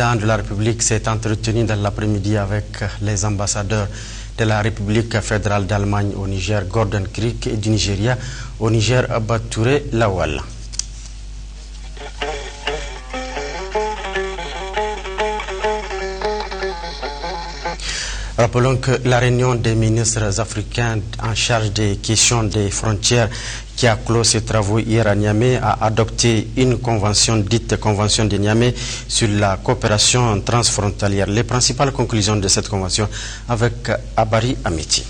président de la République s'est entretenu dans l'après-midi avec les ambassadeurs de la République fédérale d'Allemagne au Niger, Gordon Crick, et du Nigeria au Niger, Touré Lawal. Rappelons que la réunion des ministres africains en charge des questions des frontières qui a clos ses travaux hier à Niamey a adopté une convention dite Convention de Niamey sur la coopération transfrontalière. Les principales conclusions de cette convention avec Abari Amiti.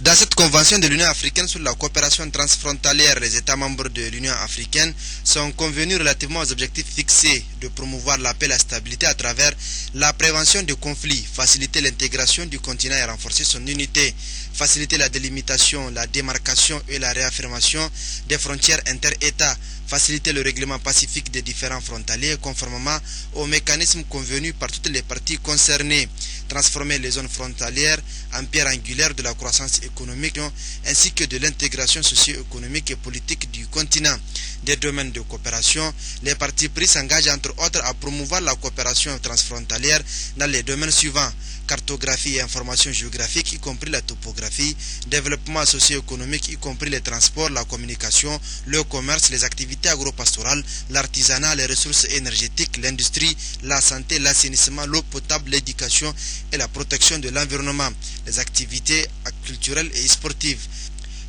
Dans cette convention de l'Union africaine sur la coopération transfrontalière, les États membres de l'Union africaine sont convenus relativement aux objectifs fixés de promouvoir la paix et la stabilité à travers la prévention des conflits, faciliter l'intégration du continent et renforcer son unité, faciliter la délimitation, la démarcation et la réaffirmation des frontières inter-États, faciliter le règlement pacifique des différents frontaliers conformément aux mécanismes convenus par toutes les parties concernées, transformer les zones frontalières en pierre angulaire de la croissance économique ainsi que de l'intégration socio-économique et politique du continent. Des domaines de coopération, les parties prises s'engagent entre autres à promouvoir la coopération transfrontalière dans les domaines suivants: cartographie et information géographique, y compris la topographie, développement socio-économique, y compris les transports, la communication, le commerce, les activités agro-pastorales, l'artisanat, les ressources énergétiques, l'industrie, la santé, l'assainissement, l'eau potable, l'éducation et la protection de l'environnement, les activités culturelles et sportives.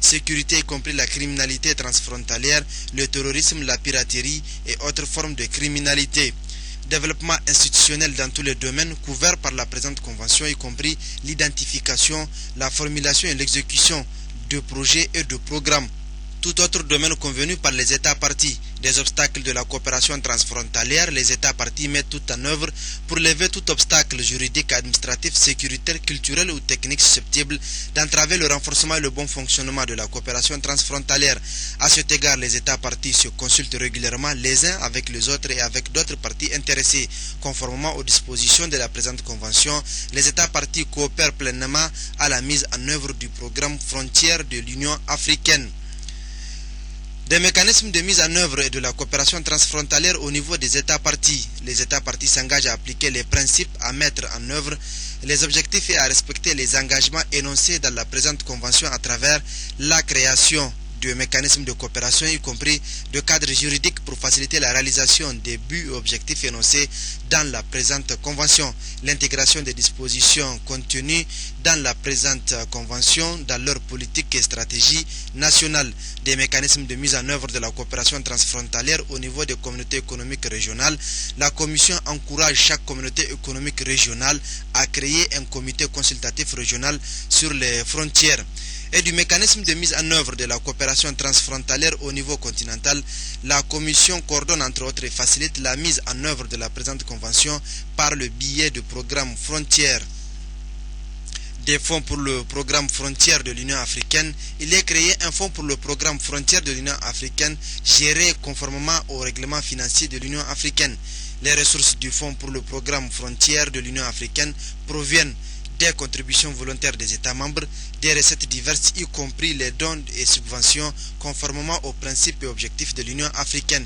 Sécurité, y compris la criminalité transfrontalière, le terrorisme, la piraterie et autres formes de criminalité. Développement institutionnel dans tous les domaines couverts par la présente convention, y compris l'identification, la formulation et l'exécution de projets et de programmes. Tout autre domaine convenu par les États parties. Des obstacles de la coopération transfrontalière, les États parties mettent tout en œuvre pour lever tout obstacle juridique, administratif, sécuritaire, culturel ou technique susceptible d'entraver le renforcement et le bon fonctionnement de la coopération transfrontalière. À cet égard, les États parties se consultent régulièrement les uns avec les autres et avec d'autres parties intéressées. Conformément aux dispositions de la présente convention, les États parties coopèrent pleinement à la mise en œuvre du programme Frontières de l'Union africaine. Des mécanismes de mise en œuvre et de la coopération transfrontalière au niveau des États parties. Les États parties s'engagent à appliquer les principes, à mettre en œuvre les objectifs et à respecter les engagements énoncés dans la présente convention à travers la création de mécanismes de coopération, y compris de cadres juridiques pour faciliter la réalisation des buts et objectifs énoncés dans la présente convention, l'intégration des dispositions contenues dans la présente convention dans leur politique et stratégie nationale, des mécanismes de mise en œuvre de la coopération transfrontalière au niveau des communautés économiques régionales. La Commission encourage chaque communauté économique régionale à créer un comité consultatif régional sur les frontières. Et du mécanisme de mise en œuvre de la coopération transfrontalière au niveau continental, la Commission coordonne entre autres et facilite la mise en œuvre de la présente convention par le biais du programme Frontières. Des fonds pour le programme Frontières de l'Union africaine, il est créé un fonds pour le programme Frontières de l'Union africaine géré conformément au règlement financier de l'Union africaine. Les ressources du fonds pour le programme Frontières de l'Union africaine proviennent des contributions volontaires des États membres, des recettes diverses, y compris les dons et subventions, conformément aux principes et objectifs de l'Union africaine.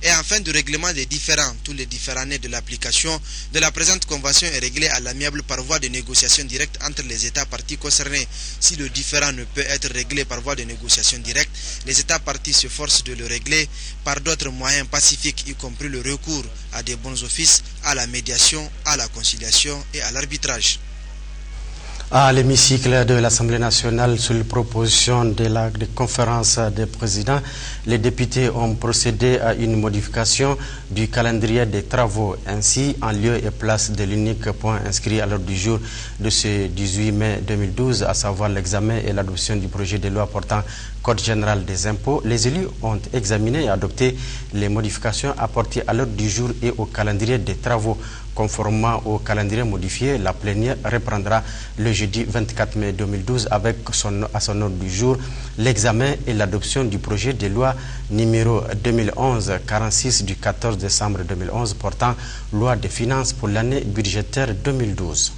Et enfin, du règlement des différends. Tous les différends nés de l'application de la présente convention est réglé à l'amiable par voie de négociation directe entre les États parties concernés. Si le différend ne peut être réglé par voie de négociation directe, les États parties se forcent de le régler par d'autres moyens pacifiques, y compris le recours à des bons offices, à la médiation, à la conciliation et à l'arbitrage. À l'hémicycle de l'Assemblée nationale, sur la proposition de la conférence des présidents, les députés ont procédé à une modification du calendrier des travaux. Ainsi, en lieu et place de l'unique point inscrit à l'ordre du jour de ce 18 mai 2012, à savoir l'examen et l'adoption du projet de loi portant Code général des impôts, les élus ont examiné et adopté les modifications apportées à l'ordre du jour et au calendrier des travaux. Conformément au calendrier modifié, la plénière reprendra le jeudi 24 mai 2012 avec à son ordre du jour l'examen et l'adoption du projet de loi numéro 2011-46 du 14 décembre 2011 portant loi de finances pour l'année budgétaire 2012.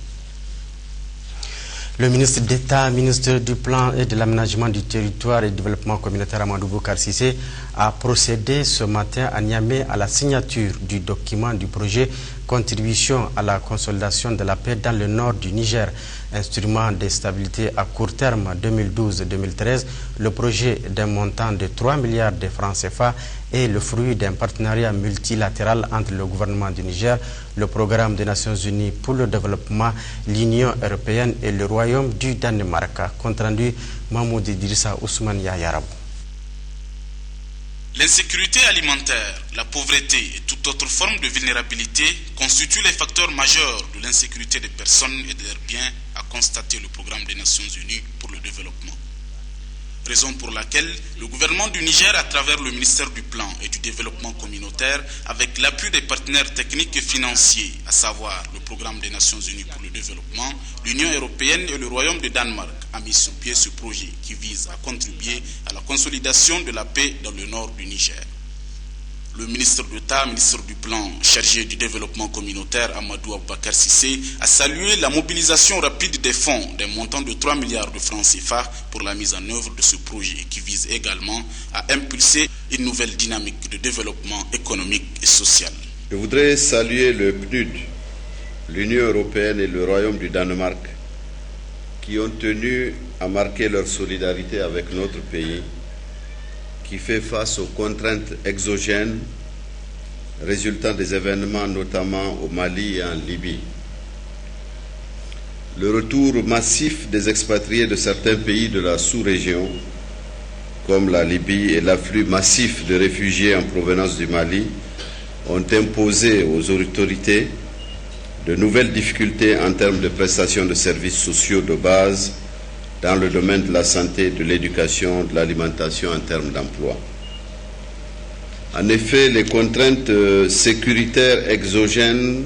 Le ministre d'État, ministre du Plan et de l'Aménagement du Territoire et du Développement communautaire Amadou Boukar Cissé a procédé ce matin à Niamey à la signature du document du projet Contribution à la consolidation de la paix dans le nord du Niger, instrument de stabilité à court terme 2012-2013. Le projet d'un montant de 3 milliards de francs CFA est le fruit d'un partenariat multilatéral entre le gouvernement du Niger, le programme des Nations Unies pour le développement, l'Union européenne et le Royaume du Danemark. Compte rendu Mahmoud Idrissa Ousmane Yayarab. L'insécurité alimentaire, la pauvreté et toute autre forme de vulnérabilité constituent les facteurs majeurs de l'insécurité des personnes et de leurs biens, a constaté le programme des Nations Unies pour le développement. Raison pour laquelle le gouvernement du Niger, à travers le ministère du Plan et du Développement communautaire, avec l'appui des partenaires techniques et financiers, à savoir le programme des Nations Unies pour le développement, l'Union européenne et le Royaume de Danemark, a mis sur pied ce projet qui vise à contribuer à la consolidation de la paix dans le nord du Niger. Le ministre d'État, ministre du Plan, chargé du développement communautaire, Amadou Aboubakar Sissé, a salué la mobilisation rapide des fonds d'un montant de 3 milliards de francs CFA pour la mise en œuvre de ce projet qui vise également à impulser une nouvelle dynamique de développement économique et social. Je voudrais saluer le PNUD, l'Union européenne et le Royaume du Danemark qui ont tenu à marquer leur solidarité avec notre pays qui fait face aux contraintes exogènes résultant des événements notamment au Mali et en Libye. Le retour massif des expatriés de certains pays de la sous-région, comme la Libye, et l'afflux massif de réfugiés en provenance du Mali ont imposé aux autorités de nouvelles difficultés en termes de prestations de services sociaux de base dans le domaine de la santé, de l'éducation, de l'alimentation en termes d'emploi. En effet, les contraintes sécuritaires exogènes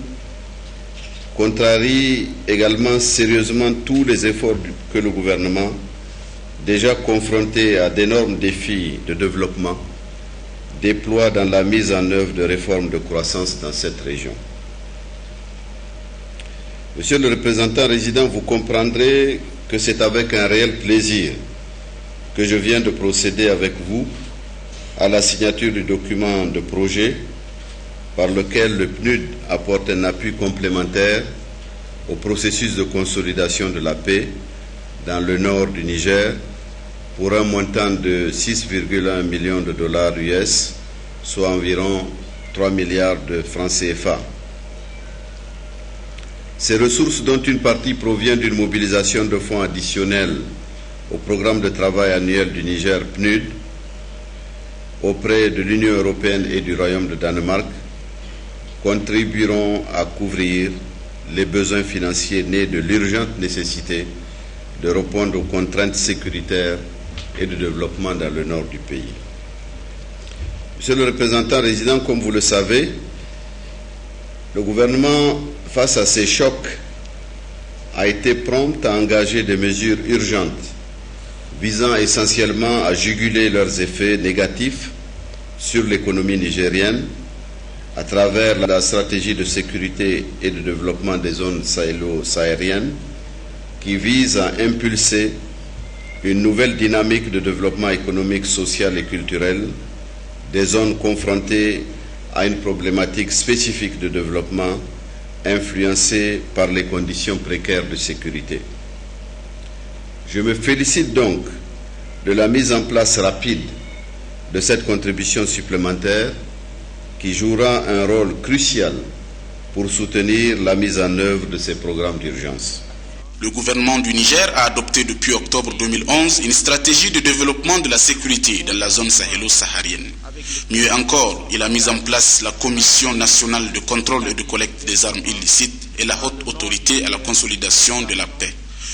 contrarient également sérieusement tous les efforts que le gouvernement, déjà confronté à d'énormes défis de développement, déploie dans la mise en œuvre de réformes de croissance dans cette région. Monsieur le représentant résident, vous comprendrez que c'est avec un réel plaisir que je viens de procéder avec vous à la signature du document de projet par lequel le PNUD apporte un appui complémentaire au processus de consolidation de la paix dans le nord du Niger pour un montant de 6,1 millions de dollars US, soit environ 3 milliards de francs CFA. Ces ressources, dont une partie provient d'une mobilisation de fonds additionnels au programme de travail annuel du Niger PNUD auprès de l'Union européenne et du Royaume de Danemark, contribueront à couvrir les besoins financiers nés de l'urgente nécessité de répondre aux contraintes sécuritaires et de développement dans le nord du pays. Monsieur le représentant résident, comme vous le savez, le gouvernement, face à ces chocs, a été prompt à engager des mesures urgentes visant essentiellement à juguler leurs effets négatifs sur l'économie nigérienne à travers la stratégie de sécurité et de développement des zones sahélo-sahariennes qui vise à impulser une nouvelle dynamique de développement économique, social et culturel des zones confrontées à une problématique spécifique de développement influencée par les conditions précaires de sécurité. Je me félicite donc de la mise en place rapide de cette contribution supplémentaire qui jouera un rôle crucial pour soutenir la mise en œuvre de ces programmes d'urgence. Le gouvernement du Niger a adopté depuis octobre 2011 une stratégie de développement de la sécurité dans la zone sahélo-saharienne. Mieux encore, il a mis en place la Commission nationale de contrôle et de collecte des armes illicites et la haute autorité à la consolidation de la paix.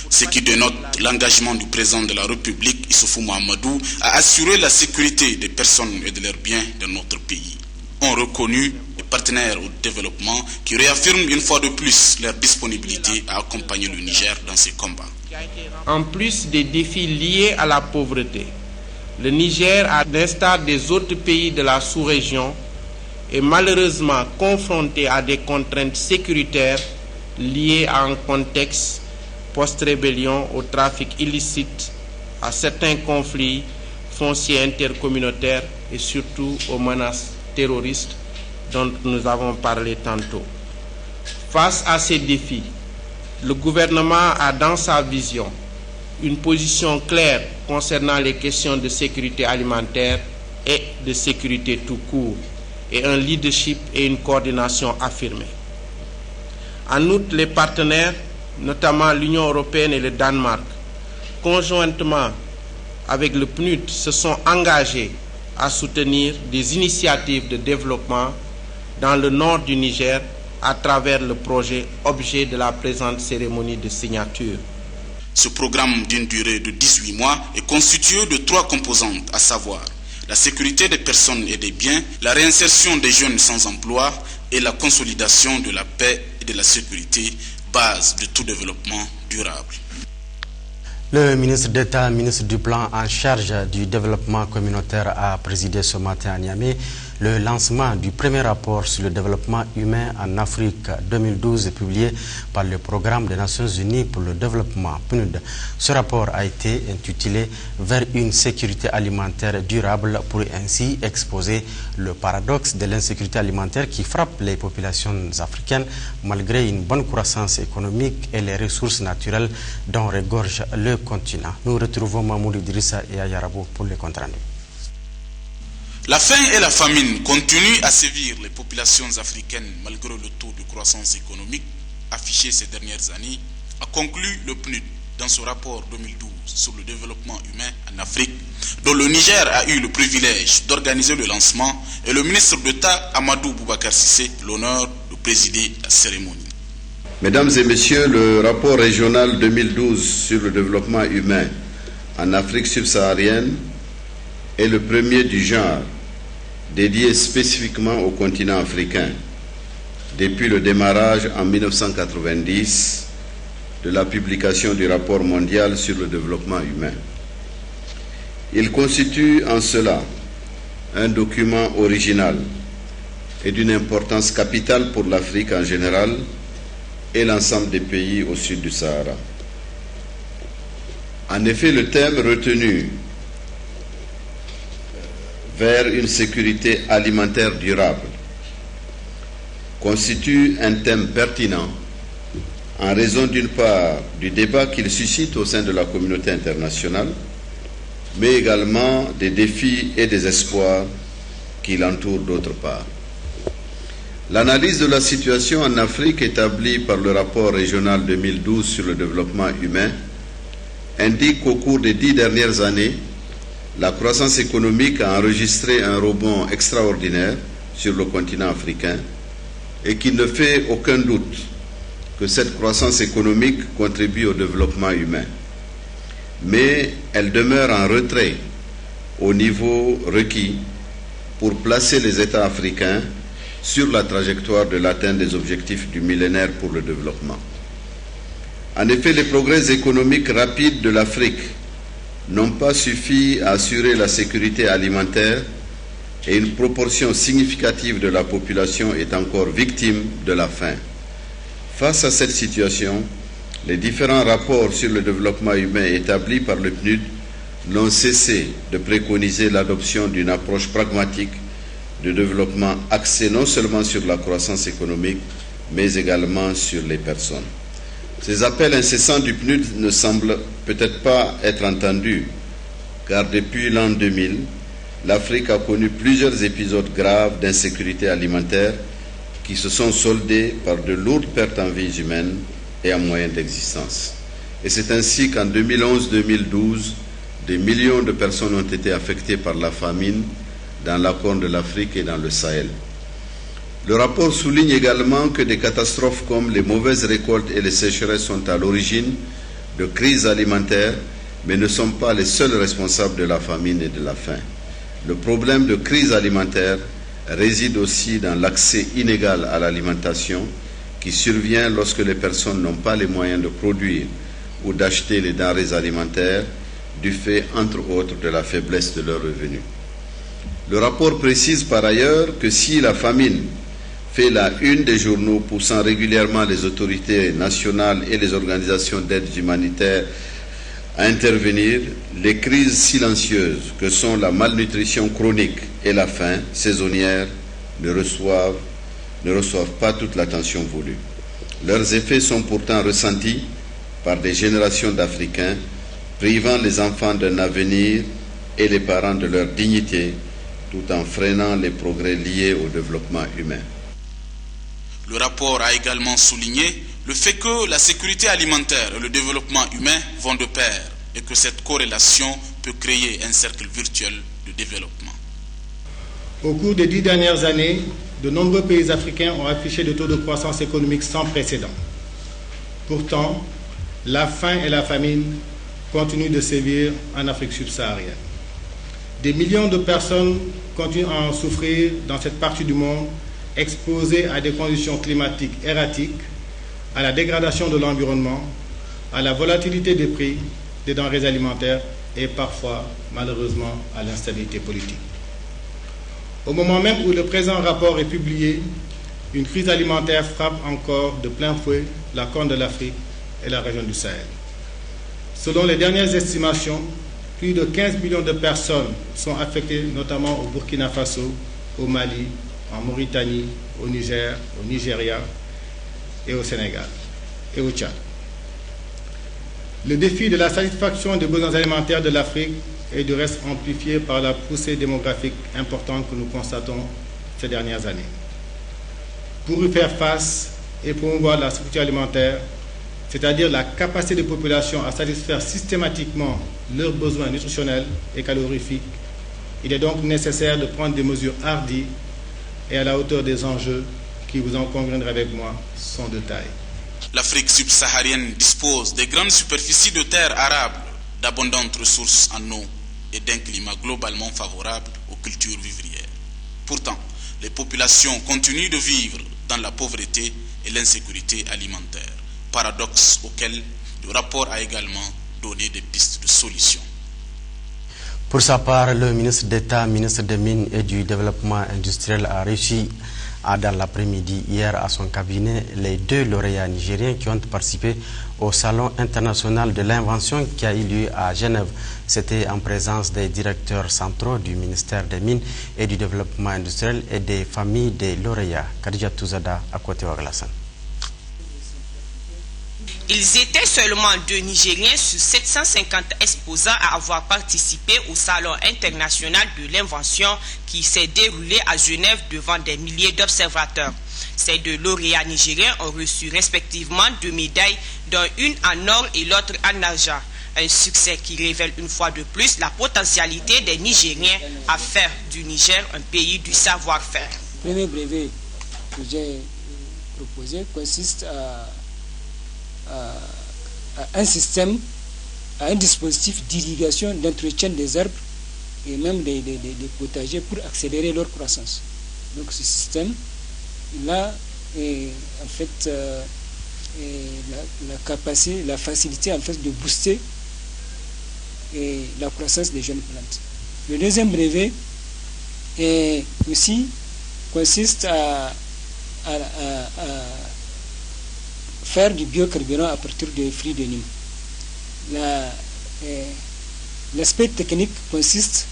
Ce qui dénote l'engagement du président de la République, Issoufou Mahamadou, à assurer la sécurité des personnes et de leurs biens dans notre pays. Ont reconnu les partenaires au développement qui réaffirment une fois de plus leur disponibilité à accompagner le Niger dans ses combats. En plus des défis liés à la pauvreté, le Niger, à l'instar des autres pays de la sous-région, est malheureusement confronté à des contraintes sécuritaires liées à un contexte post-rébellion, au trafic illicite, à certains conflits foncier intercommunautaire et surtout aux menaces terroristes dont nous avons parlé tantôt. Face à ces défis, le gouvernement a dans sa vision une position claire concernant les questions de sécurité alimentaire et de sécurité tout court, et un leadership et une coordination affirmée. En outre, les partenaires, notamment l'Union européenne et le Danemark, conjointement avec le PNUD, se sont engagés à soutenir des initiatives de développement dans le nord du Niger à travers le projet objet de la présente cérémonie de signature. Ce programme d'une durée de 18 mois est constitué de 3 composantes, à savoir la sécurité des personnes et des biens, la réinsertion des jeunes sans emploi et la consolidation de la paix et de la sécurité, base de tout développement durable. Le ministre d'État, ministre du Plan en charge du développement communautaire, a présidé ce matin à Niamey le lancement du premier rapport sur le développement humain en Afrique 2012 publié par le Programme des Nations Unies pour le développement, PNUD. Ce rapport a été intitulé « Vers une sécurité alimentaire durable » pour ainsi exposer le paradoxe de l'insécurité alimentaire qui frappe les populations africaines malgré une bonne croissance économique et les ressources naturelles dont regorge le continent. Nous retrouvons Mahmoud Idrissa et Ayarabo pour le compte rendu. La faim et la famine continuent à sévir les populations africaines malgré le taux de croissance économique affiché ces dernières années, a conclu le PNUD dans ce rapport 2012 sur le développement humain en Afrique, dont le Niger a eu le privilège d'organiser le lancement et le ministre d'État Amadou Boubacar Sissé l'honneur de présider la cérémonie. Mesdames et messieurs, le rapport régional 2012 sur le développement humain en Afrique subsaharienne est le premier du genre dédié spécifiquement au continent africain depuis le démarrage en 1990 de la publication du rapport mondial sur le développement humain. Il constitue en cela un document original et d'une importance capitale pour l'Afrique en général et l'ensemble des pays au sud du Sahara. En effet, le thème retenu vers une sécurité alimentaire durable constitue un thème pertinent en raison d'une part du débat qu'il suscite au sein de la communauté internationale, mais également des défis et des espoirs qui l'entourent d'autre part. L'analyse de la situation en Afrique établie par le rapport régional 2012 sur le développement humain indique qu'au cours des 10 dernières années, la croissance économique a enregistré un rebond extraordinaire sur le continent africain et qu'il ne fait aucun doute que cette croissance économique contribue au développement humain. Mais elle demeure en retrait au niveau requis pour placer les États africains sur la trajectoire de l'atteinte des objectifs du millénaire pour le développement. En effet, les progrès économiques rapides de l'Afrique n'ont pas suffi à assurer la sécurité alimentaire et une proportion significative de la population est encore victime de la faim. Face à cette situation, les différents rapports sur le développement humain établis par le PNUD n'ont cessé de préconiser l'adoption d'une approche pragmatique de développement axée non seulement sur la croissance économique, mais également sur les personnes. Ces appels incessants du PNUD ne semblent peut-être pas être entendus, car depuis l'an 2000, l'Afrique a connu plusieurs épisodes graves d'insécurité alimentaire qui se sont soldés par de lourdes pertes en vies humaines et en moyens d'existence. Et c'est ainsi qu'en 2011-2012, des millions de personnes ont été affectées par la famine dans la Corne de l'Afrique et dans le Sahel. Le rapport souligne également que des catastrophes comme les mauvaises récoltes et les sécheresses sont à l'origine de crises alimentaires, mais ne sont pas les seuls responsables de la famine et de la faim. Le problème de crise alimentaire réside aussi dans l'accès inégal à l'alimentation qui survient lorsque les personnes n'ont pas les moyens de produire ou d'acheter les denrées alimentaires du fait, entre autres, de la faiblesse de leurs revenus. Le rapport précise par ailleurs que si la famine fait la une des journaux poussant régulièrement les autorités nationales et les organisations d'aide humanitaire à intervenir, les crises silencieuses que sont la malnutrition chronique et la faim saisonnière ne reçoivent pas toute l'attention voulue. Leurs effets sont pourtant ressentis par des générations d'Africains, privant les enfants d'un avenir et les parents de leur dignité, tout en freinant les progrès liés au développement humain. Le rapport a également souligné le fait que la sécurité alimentaire et le développement humain vont de pair et que cette corrélation peut créer un cercle virtuel de développement. Au cours des 10 dernières années, de nombreux pays africains ont affiché des taux de croissance économique sans précédent. Pourtant, la faim et la famine continuent de sévir en Afrique subsaharienne. Des millions de personnes continuent à en souffrir dans cette partie du monde, exposées à des conditions climatiques erratiques, à la dégradation de l'environnement, à la volatilité des prix des denrées alimentaires et parfois, malheureusement, à l'instabilité politique. Au moment même où le présent rapport est publié, une crise alimentaire frappe encore de plein fouet la Corne de l'Afrique et la région du Sahel. Selon les dernières estimations, plus de 15 millions de personnes sont affectées, notamment au Burkina Faso, au Mali, en Mauritanie, au Niger, au Nigeria et au Sénégal et au Tchad. Le défi de la satisfaction des besoins alimentaires de l'Afrique est du reste amplifié par la poussée démographique importante que nous constatons ces dernières années. Pour y faire face et promouvoir la sécurité alimentaire, c'est-à-dire la capacité des populations à satisfaire systématiquement leurs besoins nutritionnels et calorifiques, il est donc nécessaire de prendre des mesures hardies et à la hauteur des enjeux qui, vous en conviendrez avec moi, sont de taille. L'Afrique subsaharienne dispose de grandes superficies de terres arables, d'abondantes ressources en eau et d'un climat globalement favorable aux cultures vivrières. Pourtant, les populations continuent de vivre dans la pauvreté et l'insécurité alimentaire, paradoxe auquel le rapport a également donné des pistes de solutions. Pour sa part, le ministre d'État, ministre des Mines et du Développement industriel a réussi dans l'après-midi hier à son cabinet les 2 lauréats nigériens qui ont participé au Salon international de l'invention qui a eu lieu à Genève. C'était en présence des directeurs centraux du ministère des Mines et du Développement industriel et des familles des lauréats. Khadija Touzada à côté de Waglassan. Ils étaient seulement 2 Nigériens sur 750 exposants à avoir participé au Salon international de l'invention qui s'est déroulé à Genève devant des milliers d'observateurs. Ces 2 lauréats nigériens ont reçu respectivement 2 médailles, dont une en or et l'autre en argent. Un succès qui révèle une fois de plus la potentialité des Nigériens à faire du Niger un pays du savoir-faire. Le premier brevet que j'ai proposé consiste à un système, à un dispositif d'irrigation, d'entretien des arbres et même des potagers pour accélérer leur croissance. Donc ce système-là est en fait la capacité, la facilité en fait de booster la croissance des jeunes plantes. Le deuxième brevet aussi consiste à faire du biocarburant à partir des fruits de Nîmes. L'aspect technique consiste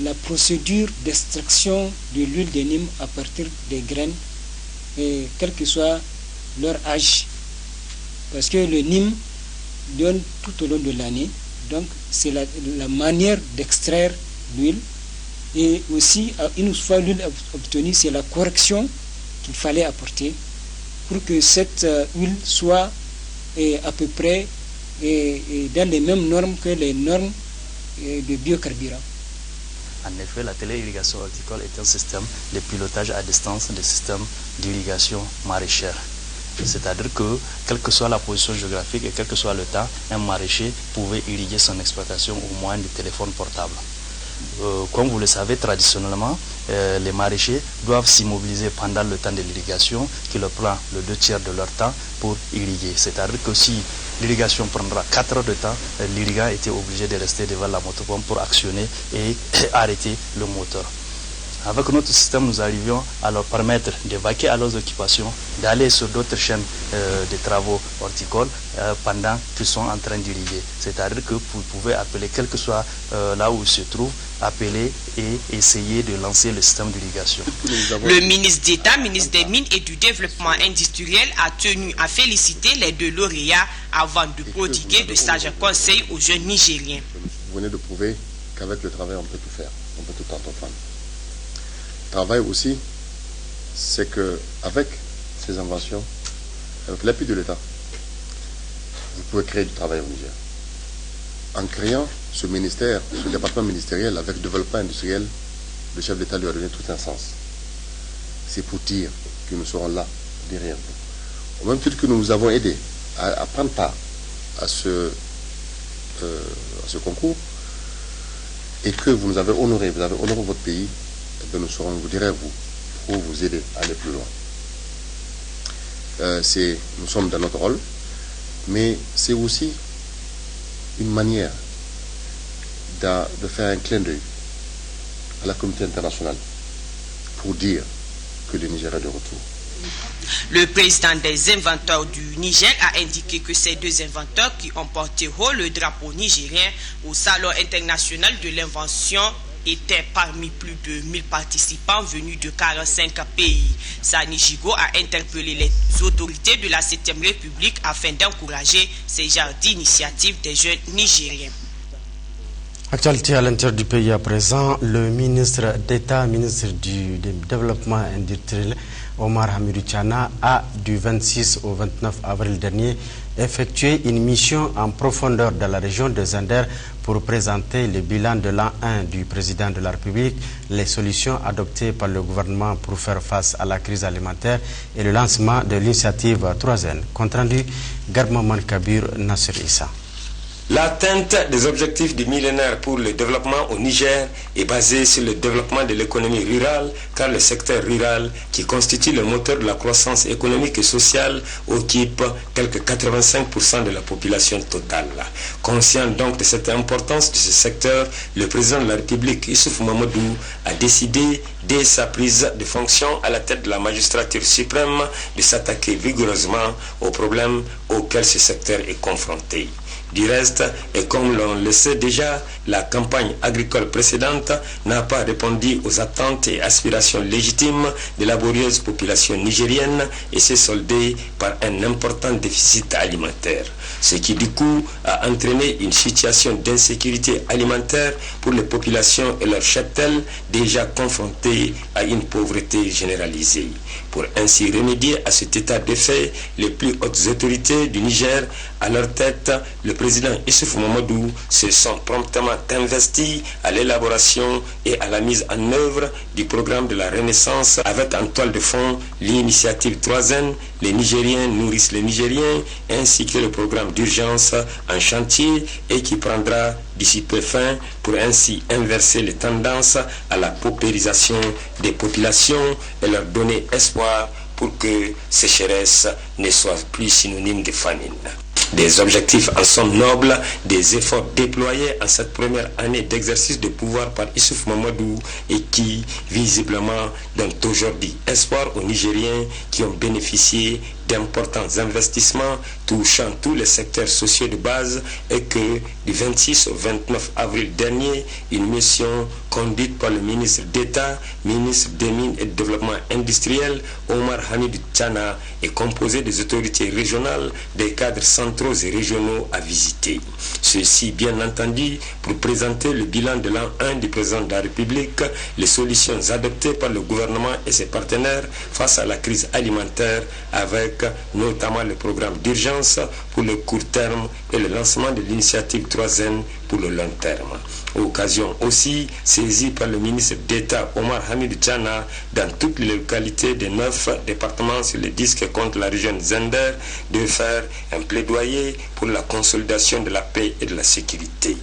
la procédure d'extraction de l'huile de Nîmes à partir des graines, quel que soit leur âge. Parce que le Nîmes donne tout au long de l'année, donc c'est la manière d'extraire l'huile. Et aussi, une fois l'huile obtenue, c'est la correction qu'il fallait apporter pour que cette huile soit à peu près dans les mêmes normes que les normes de biocarburant. En effet, la téléirrigation horticole est un système de pilotage à distance des systèmes d'irrigation maraîchère. C'est-à-dire que, quelle que soit la position géographique et quel que soit le temps, un maraîcher pouvait irriguer son exploitation au moyen du téléphone portable. Comme vous le savez, traditionnellement, les maraîchers doivent s'immobiliser pendant le temps de l'irrigation, qui leur prend le 2/3 de leur temps pour irriguer. C'est-à-dire que si l'irrigation prendra 4 heures de temps, l'irrigant était obligé de rester devant la motopompe pour actionner et arrêter le moteur. Avec notre système, nous arrivions à leur permettre de vaquer à leurs occupations, d'aller sur d'autres chaînes de travaux horticoles pendant qu'ils sont en train d'irriguer. C'est-à-dire que vous pouvez appeler, quel que soit là où ils se trouvent, appeler et essayer de lancer le système d'irrigation. Le ministre d'État, ministre des Mines et du Développement industriel a tenu à féliciter les deux lauréats avant de prodiguer de sages conseils aux jeunes Nigériens. Vous venez de prouver qu'avec le travail, on peut tout faire, on peut tout entreprendre. Le travail aussi, c'est qu'avec ces inventions, avec l'appui de l'État, vous pouvez créer du travail au Niger. En créant ce ministère, ce département ministériel avec le développement industriel, le chef d'État lui a donné tout un sens. C'est pour dire que nous serons là, derrière vous. Au même titre que nous vous avons aidé à prendre part à ce concours, et que vous nous avez honoré, vous avez honoré votre pays, eh bien nous serons, vous direz vous, pour vous aider à aller plus loin. Nous sommes dans notre rôle, mais c'est aussi une manière de faire un clin d'œil à la communauté internationale pour dire que le Niger est de retour. Le président des inventeurs du Niger a indiqué que ces deux inventeurs qui ont porté haut le drapeau nigérien au Salon international de l'invention étaient parmi plus de 1000 participants venus de 45 pays. Sani Jigo a interpellé les autorités de la 7e République afin d'encourager ces genres d'initiatives des jeunes Nigériens. Actualité à l'intérieur du pays à présent, le ministre d'État, ministre du Développement industriel, Omar Hamidou Tchana, a du 26 au 29 avril dernier effectué une mission en profondeur dans la région de Zender pour présenter le bilan de l'an 1 du président de la République, les solutions adoptées par le gouvernement pour faire face à la crise alimentaire et le lancement de l'initiative 3N. Compte rendu, Garmaman Kabir Nasser Issa. L'atteinte des objectifs du millénaire pour le développement au Niger est basée sur le développement de l'économie rurale, car le secteur rural, qui constitue le moteur de la croissance économique et sociale, occupe quelque 85% de la population totale. Conscient donc de cette importance de ce secteur, le président de la République, Issoufou Mamadou, a décidé, dès sa prise de fonction à la tête de la magistrature suprême, de s'attaquer vigoureusement aux problèmes auxquels ce secteur est confronté. Du reste, et comme l'on le sait déjà, la campagne agricole précédente n'a pas répondu aux attentes et aspirations légitimes de la laborieuse population nigérienne et s'est soldée par un important déficit alimentaire. Ce qui du coup a entraîné une situation d'insécurité alimentaire pour les populations et leurs cheptels déjà confrontées à une pauvreté généralisée. Pour ainsi remédier à cet état de fait, les plus hautes autorités du Niger, à leur tête le président Issoufou Mamadou, se sont promptement investis à l'élaboration et à la mise en œuvre du programme de la Renaissance avec en toile de fond l'initiative 3N, les Nigériens nourrissent les Nigériens, ainsi que le programme d'urgence en chantier et qui prendra d'ici peu fin pour ainsi inverser les tendances à la paupérisation des populations et leur donner espoir pour que sécheresse ne soit plus synonyme de famine. Des objectifs en somme nobles, des efforts déployés en cette première année d'exercice de pouvoir par Issoufou Mamadou et qui, visiblement, donnent aujourd'hui espoir aux Nigériens qui ont bénéficié d'importants investissements touchant tous les secteurs sociaux de base et que du 26 au 29 avril dernier, une mission conduite par le ministre d'État, ministre des Mines et du Développement industriel, Omar Hamidou Tchana, est composée des autorités régionales, des cadres centraux et régionaux à visiter. Ceci, bien entendu, pour présenter le bilan de l'an 1 du président de la République, les solutions adoptées par le gouvernement et ses partenaires face à la crise alimentaire avec notamment le programme d'urgence pour le court terme et le lancement de l'initiative 3N pour le long terme. Occasion aussi saisie par le ministre d'État Omar Hamidou Tchana dans toutes les localités des 9 départements sur les 10 qui comptent la région de Zender de faire un plaidoyer pour la consolidation de la paix et de la sécurité.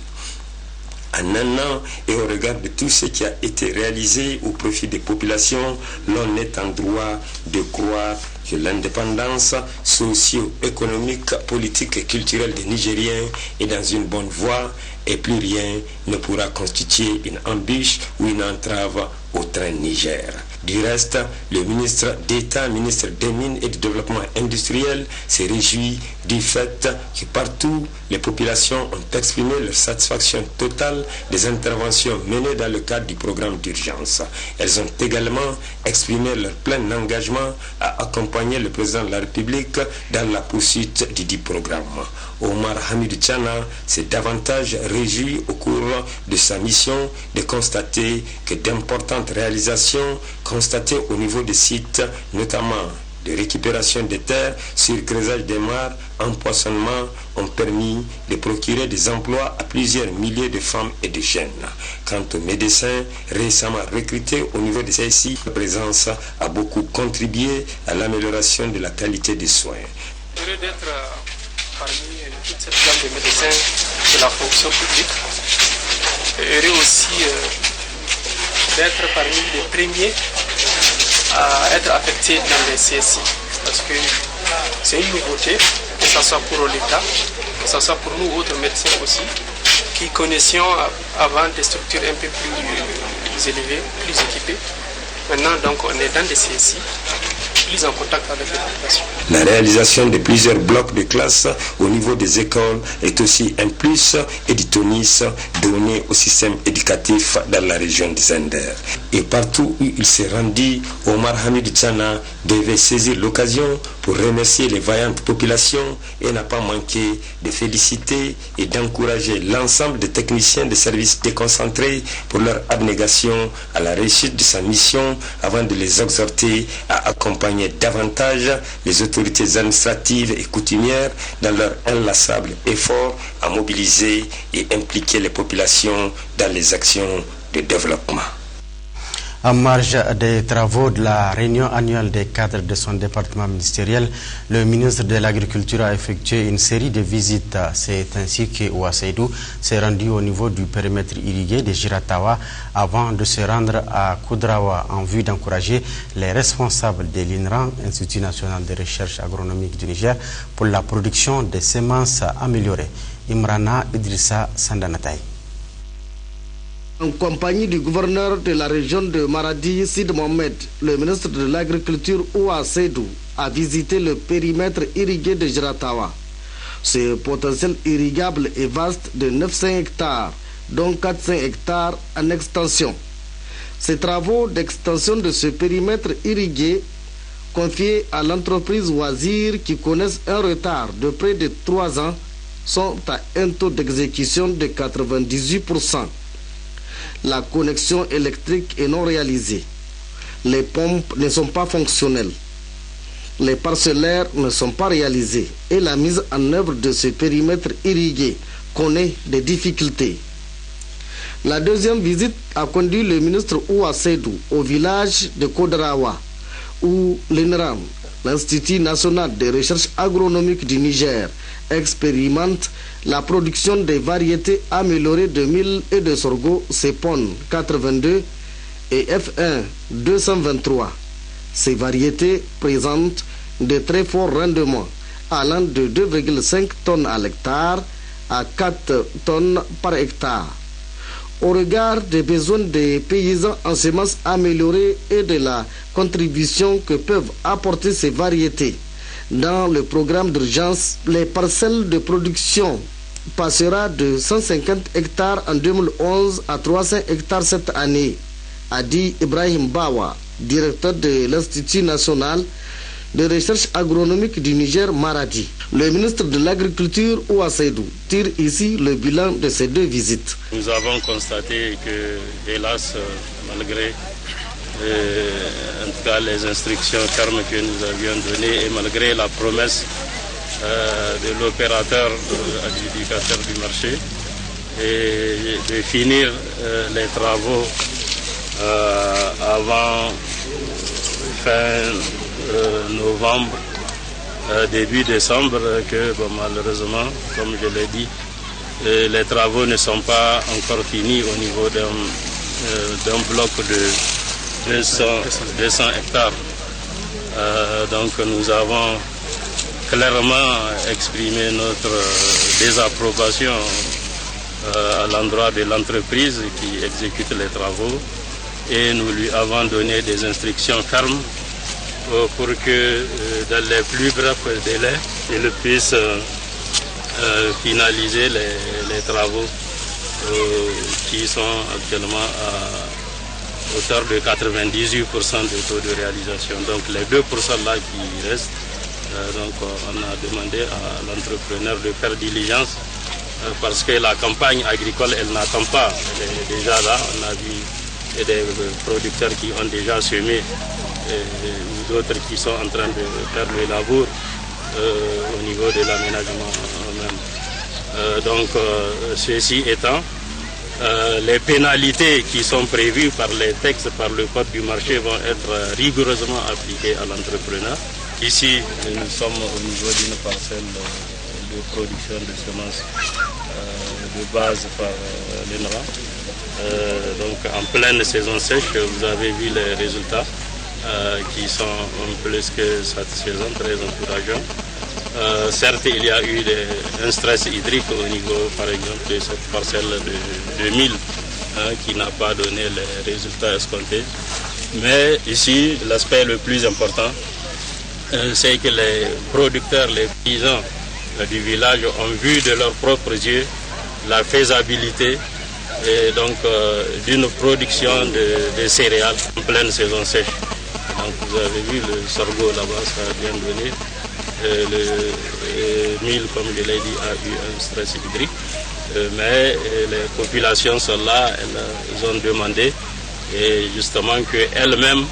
En un an et au regard de tout ce qui a été réalisé au profit des populations, l'on est en droit de croire que l'indépendance socio-économique, politique et culturelle des Nigériens est dans une bonne voie et plus rien ne pourra constituer une embûche ou une entrave au train Niger. Du reste, le ministre d'État, ministre des Mines et du Développement industriel, s'est réjoui du fait que partout, les populations ont exprimé leur satisfaction totale des interventions menées dans le cadre du programme d'urgence. Elles ont également exprimé leur plein engagement à accompagner le président de la République dans la poursuite du dit programme. Omar Hamidou Tchana s'est davantage réjoui au cours de sa mission de constater que d'importantes réalisations constatées au niveau des sites, notamment de récupération des terres, surcreusage des mares, empoisonnement, ont permis de procurer des emplois à plusieurs milliers de femmes et de jeunes. Quant aux médecins récemment recrutés au niveau de CSI, la présence a beaucoup contribué à l'amélioration de la qualité des soins. Heureux d'être parmi toute cette gamme de médecins de la fonction publique. Heureux aussi d'être parmi les premiers à être affectés dans les CSI. Parce que c'est une nouveauté, que ce soit pour l'État, que ce soit pour nous autres médecins aussi, qui connaissions avant des structures un peu plus élevées, plus équipées. Maintenant, donc, on est dans des CSI, plus en contact avec les populations. La réalisation de plusieurs blocs de classe au niveau des écoles est aussi un plus et du tonus donné au système éducatif dans la région des Zender. Et partout où il s'est rendu, Omar Hamidou Tchana devait saisir l'occasion pour remercier les vaillantes populations et n'a pas manqué de féliciter et d'encourager l'ensemble des techniciens des services déconcentrés pour leur abnégation à la réussite de sa mission avant de les exhorter à accompagner davantage les autorités administratives et coutumières dans leur inlassable effort à mobiliser et impliquer les populations dans les actions de développement. En marge des travaux de la réunion annuelle des cadres de son département ministériel, le ministre de l'Agriculture a effectué une série de visites. C'est ainsi que Ouasseydou s'est rendu au niveau du périmètre irrigué de Giratawa avant de se rendre à Koudrawa en vue d'encourager les responsables de l'INRAN, Institut national de recherche agronomique du Niger, pour la production des semences améliorées. Imrana Idrissa Sandanatay. En compagnie du gouverneur de la région de Maradi, Sid Mohamed, le ministre de l'Agriculture Ouasseydou a visité le périmètre irrigué de Giratawa. Ce potentiel irrigable est vaste de 900 hectares, dont 400 hectares en extension. Ces travaux d'extension de ce périmètre irrigué, confiés à l'entreprise Wazir qui connaissent un retard de près de 3 ans, sont à un taux d'exécution de 98%. La connexion électrique est non réalisée. Les pompes ne sont pas fonctionnelles. Les parcellaires ne sont pas réalisés et la mise en œuvre de ce périmètre irrigué connaît des difficultés. La deuxième visite a conduit le ministre Ouasseydou au village de Kodrawa où l'INRAN, l'Institut national de recherche agronomique du Niger, expérimente la production des variétés améliorées de mil et de sorgho CEPON 82 et F1 223. Ces variétés présentent de très forts rendements allant de 2,5 tonnes à l'hectare à 4 tonnes par hectare. Au regard des besoins des paysans en semences améliorées et de la contribution que peuvent apporter ces variétés, dans le programme d'urgence, les parcelles de production passera de 150 hectares en 2011 à 300 hectares cette année, a dit Ibrahim Bawa, directeur de l'Institut national de recherche agronomique du Niger, Maradi. Le ministre de l'Agriculture, Ouasseydou, tire ici le bilan de ces deux visites. Nous avons constaté que, hélas, malgré en tout cas les instructions fermes que nous avions données et malgré la promesse de l'opérateur adjudicateur du marché et de finir les travaux avant fin novembre, début décembre, que malheureusement, comme je l'ai dit, les travaux ne sont pas encore finis au niveau d'un bloc de 200 hectares. Donc nous avons clairement exprimé notre désapprobation à l'endroit de l'entreprise qui exécute les travaux et nous lui avons donné des instructions fermes pour que dans les plus brefs délais, il puisse finaliser les travaux qui sont actuellement à hauteur de 98% de taux de réalisation. Donc les 2% là qui restent, donc on a demandé à l'entrepreneur de faire diligence parce que la campagne agricole, elle n'attend pas. Elle est déjà là, on a vu des producteurs qui ont déjà semé ou d'autres qui sont en train de faire le labour au niveau de l'aménagement même. Donc ceci étant, les pénalités qui sont prévues par les textes, par le code du marché vont être rigoureusement appliquées à l'entrepreneur. Ici, nous sommes au niveau d'une parcelle de production de semences de base par l'INRA. Donc en pleine saison sèche, vous avez vu les résultats qui sont plus que satisfaisants, très encourageants. Certes, il y a eu un stress hydrique au niveau, par exemple, de cette parcelle de 2000 qui n'a pas donné les résultats escomptés. Mais ici, l'aspect le plus important, c'est que les producteurs, les paysans du village ont vu de leurs propres yeux la faisabilité et donc d'une production de céréales en pleine saison sèche. Donc vous avez vu le sorgho là-bas, ça a bien donné. Le mil, comme je l'ai dit, a eu un stress hydrique. Mais les populations sont là, elles ont demandé et justement qu'elles-mêmes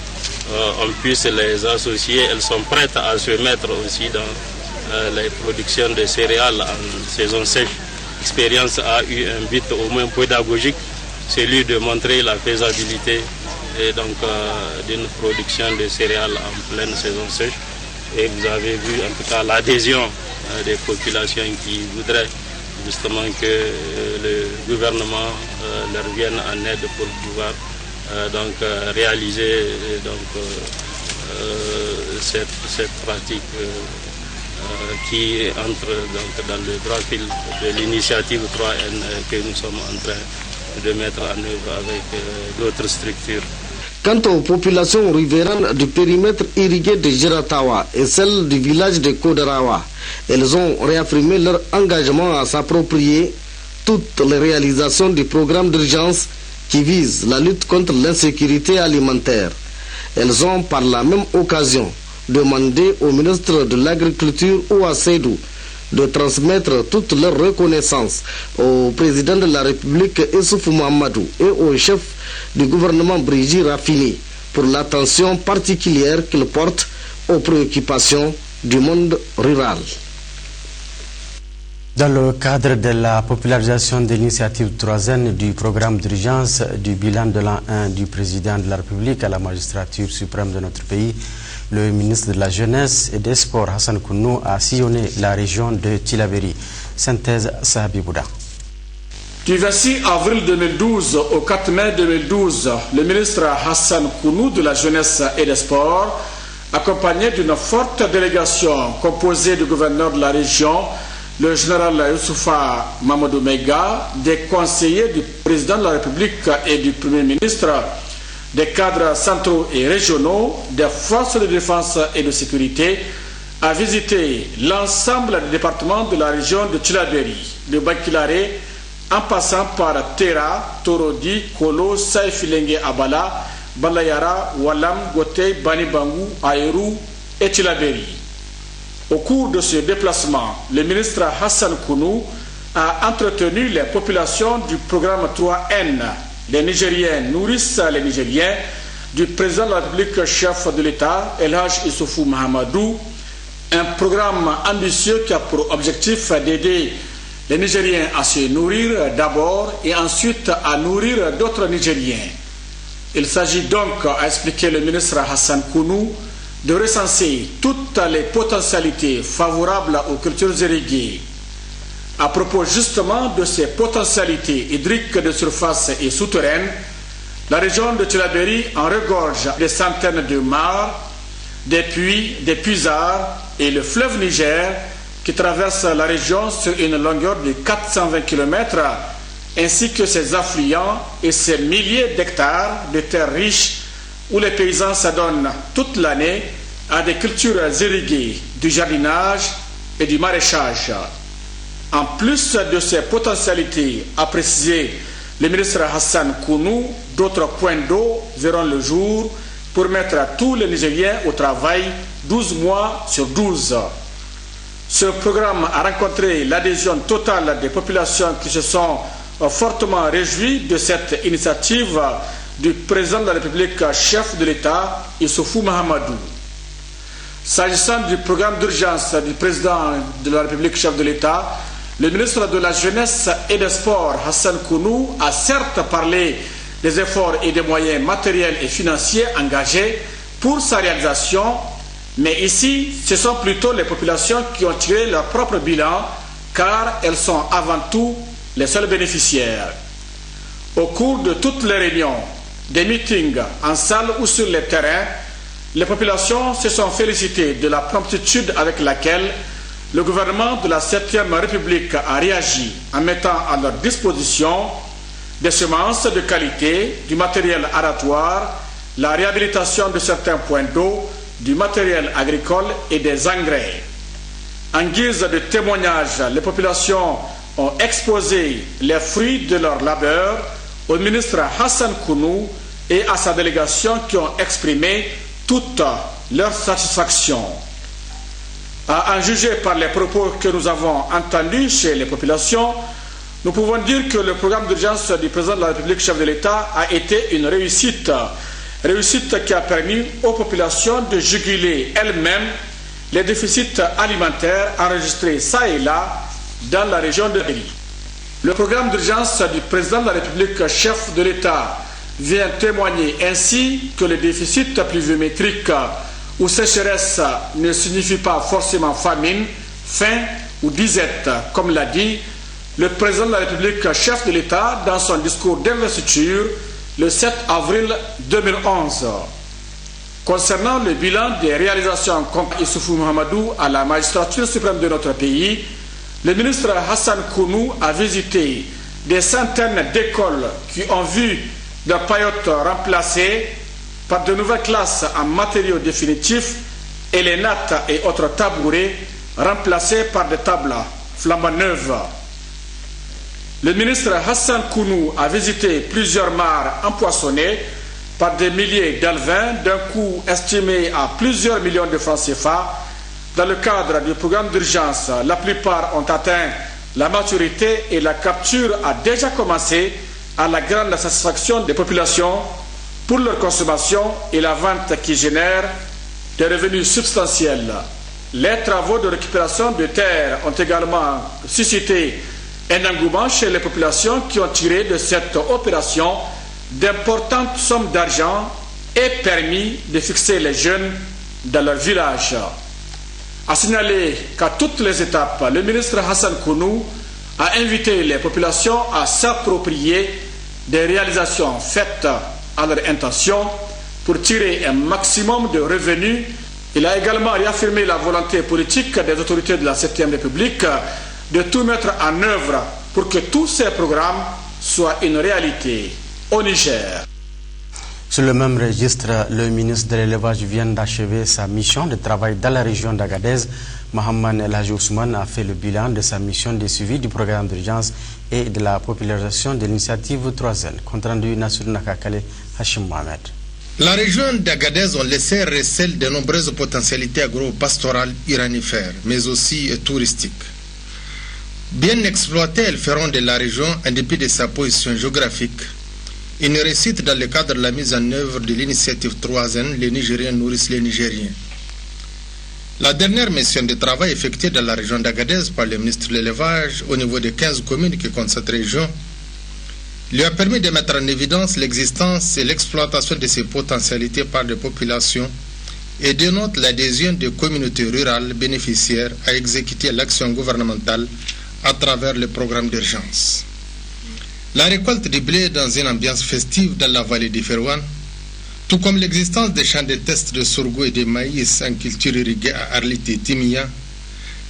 on puisse les associer. Elles sont prêtes à se mettre aussi dans les productions de céréales en saison sèche. L'expérience a eu un but au moins pédagogique, celui de montrer la faisabilité et donc d'une production de céréales en pleine saison sèche. Et vous avez vu en tout cas l'adhésion des populations qui voudraient justement que le gouvernement leur vienne en aide pour pouvoir donc réaliser cette pratique qui entre donc dans le droit fil de l'initiative 3N que nous sommes en train de mettre en œuvre avec d'autres structures. Quant aux populations riveraines du périmètre irrigué de Giratawa et celles du village de Kodarawa, elles ont réaffirmé leur engagement à s'approprier toutes les réalisations du programme d'urgence qui vise la lutte contre l'insécurité alimentaire. Elles ont par la même occasion demandé au ministre de l'Agriculture, Oua Seydou, de transmettre toute leur reconnaissance au président de la République, Issoufou Mahamadou, et au chef du gouvernement, Brigitte Raffini, pour l'attention particulière qu'il porte aux préoccupations du monde rural. Dans le cadre de la popularisation de l'initiative 3N du programme d'urgence du bilan de l'an 1 du président de la République à la magistrature suprême de notre pays, le ministre de la Jeunesse et des Sports, Hassan Kounou, a sillonné la région de Tillabéri. Synthèse Sahabi Bouda. Du 26 avril 2012 au 4 mai 2012, le ministre Hassan Kounou de la Jeunesse et des Sports, accompagné d'une forte délégation composée du gouverneur de la région, le général Youssoufa Mamadou Meiga, des conseillers du président de la République et du Premier ministre, des cadres centraux et régionaux, des forces de défense et de sécurité, a visité l'ensemble des départements de la région de Tillabéri, de Bankilare, en passant par Tera, Torodi, Kolo, Saïfilengue Abala, Balayara, Walam, Gotei, Banibangu, Aérou et Tillabéri. Au cours de ce déplacement, le ministre Hassan Kounou a entretenu les populations du programme 3N. Les Nigériens nourrissent les Nigériens du président de la République, chef de l'État, El Hadj Issoufou Mahamadou, un programme ambitieux qui a pour objectif d'aider les Nigériens à se nourrir d'abord et ensuite à nourrir d'autres Nigériens. Il s'agit donc, a expliqué le ministre Hassan Kounou, de recenser toutes les potentialités favorables aux cultures irriguées. À propos justement de ces potentialités hydriques de surface et souterraines, la région de Tillabéri en regorge des centaines de mares, des puits, des puisards et le fleuve Niger qui traverse la région sur une longueur de 420 km, ainsi que ses affluents et ses milliers d'hectares de terres riches où les paysans s'adonnent toute l'année à des cultures irriguées, du jardinage et du maraîchage. En plus de ces potentialités, a précisé le ministre Hassan Kounou, d'autres points d'eau verront le jour pour mettre tous les Nigériens au travail 12 mois sur 12. Ce programme a rencontré l'adhésion totale des populations qui se sont fortement réjouies de cette initiative du président de la République, chef de l'État, Issoufou Mahamadou. S'agissant du programme d'urgence du président de la République, chef de l'État, le ministre de la Jeunesse et des Sports, Hassan Kounou, a certes parlé des efforts et des moyens matériels et financiers engagés pour sa réalisation, mais ici, ce sont plutôt les populations qui ont tiré leur propre bilan, car elles sont avant tout les seuls bénéficiaires. Au cours de toutes les réunions, des meetings en salle ou sur les terrains, les populations se sont félicitées de la promptitude avec laquelle le gouvernement de la 7e République a réagi en mettant à leur disposition des semences de qualité, du matériel aratoire, la réhabilitation de certains points d'eau, du matériel agricole et des engrais. En guise de témoignage, les populations ont exposé les fruits de leur labeur au ministre Hassan Kounou et à sa délégation qui ont exprimé toute leur satisfaction. À en juger par les propos que nous avons entendus chez les populations, nous pouvons dire que le programme d'urgence du président de la République, chef de l'État, a été une réussite. Réussite qui a permis aux populations de juguler elles-mêmes les déficits alimentaires enregistrés ça et là dans la région de Béni. Le programme d'urgence du président de la République, chef de l'État, vient témoigner ainsi que le déficit pluviométrique ou sécheresse ne signifie pas forcément famine, faim ou disette, comme l'a dit le président de la République, chef de l'État, dans son discours d'investiture le 7 avril 2011. Concernant le bilan des réalisations contre Issoufou Mahamadou à la magistrature suprême de notre pays, le ministre Hassan Kounou a visité des centaines d'écoles qui ont vu leurs paillotes remplacées par de nouvelles classes en matériaux définitifs et les nattes et autres tabourets remplacés par des tables flambant neuves. Le ministre Hassan Kounou a visité plusieurs mares empoisonnées par des milliers d'alevins d'un coût estimé à plusieurs millions de francs CFA. Dans le cadre du programme d'urgence, la plupart ont atteint la maturité et la capture a déjà commencé à la grande satisfaction des populations pour leur consommation et la vente qui génère des revenus substantiels. Les travaux de récupération de terres ont également suscité un engouement chez les populations qui ont tiré de cette opération d'importantes sommes d'argent et permis de fixer les jeunes dans leur village. À signaler qu'à toutes les étapes, le ministre Hassan Kounou a invité les populations à s'approprier des réalisations faites à leur intention pour tirer un maximum de revenus. Il a également réaffirmé la volonté politique des autorités de la 7e République de tout mettre en œuvre pour que tous ces programmes soient une réalité au Niger. Sur le même registre, le ministre de l'Élevage vient d'achever sa mission de travail dans la région d'Agadez. Mohamed El Hadji Ousmane a fait le bilan de sa mission de suivi du programme d'urgence et de la popularisation de l'initiative 3N. Compte rendu Nassir Nakakale, Hachim Mohamed. La région d'Agadez ont laissé recèle de nombreuses potentialités agro-pastorales iranifères, mais aussi touristiques. Bien exploitées, elles feront de la région, en dépit de sa position géographique, une réussite dans le cadre de la mise en œuvre de l'initiative 3N, les Nigériens nourrissent les Nigériens. La dernière mission de travail effectuée dans la région d'Agadez par le ministre de l'Élevage au niveau de 15 communes qui comptent cette région lui a permis de mettre en évidence l'existence et l'exploitation de ces potentialités par des populations et dénote l'adhésion des communautés rurales bénéficiaires à exécuter l'action gouvernementale à travers le programme d'urgence. La récolte du blé dans une ambiance festive dans la vallée du Ferouane, Tout comme l'existence des champs de test de sorgho et de maïs en culture irriguée à Arlit et Timia,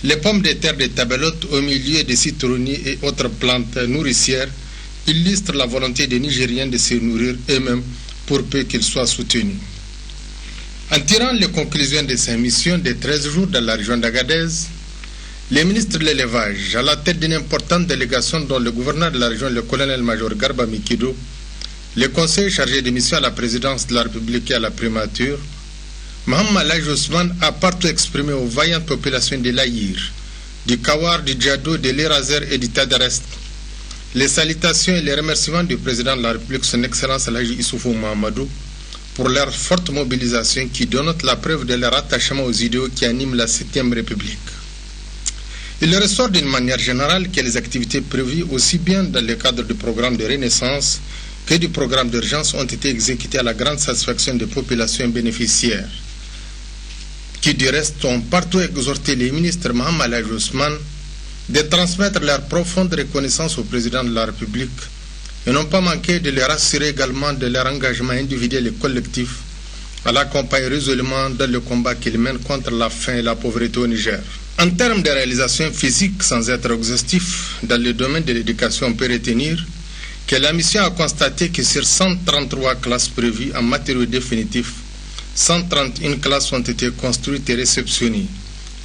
les pommes de terre de Tabelote au milieu des citronniers et autres plantes nourricières illustrent la volonté des Nigériens de se nourrir eux-mêmes pour peu qu'ils soient soutenus. En tirant les conclusions de sa mission de 13 jours dans la région d'Agadez, les ministres de l'élevage, à la tête d'une importante délégation dont le gouverneur de la région, le colonel-major Garba Mikido, le conseiller chargé de mission à la présidence de la République et à la primature, Mohamed Laj Ousmane a partout exprimé aux vaillantes populations de l'Aïr, du Kawar, du Djado, de l'Irazer et du Tadarest les salutations et les remerciements du président de la République, son Excellence Alhaji Issoufou Mahamadou, pour leur forte mobilisation qui donne la preuve de leur attachement aux idéaux qui animent la 7e République. Il ressort d'une manière générale que les activités prévues aussi bien dans le cadre du programme de renaissance que du programme d'urgence ont été exécutées à la grande satisfaction des populations bénéficiaires, qui du reste ont partout exhorté les ministres Mohamed Laj Ousmane de transmettre leur profonde reconnaissance au président de la République et n'ont pas manqué de les rassurer également de leur engagement individuel et collectif à l'accompagner résolument dans le combat qu'ils mènent contre la faim et la pauvreté au Niger. En termes de réalisation physique, sans être exhaustif, dans le domaine de l'éducation, on peut retenir que la mission a constaté que sur 133 classes prévues en matériaux définitifs, 131 classes ont été construites et réceptionnées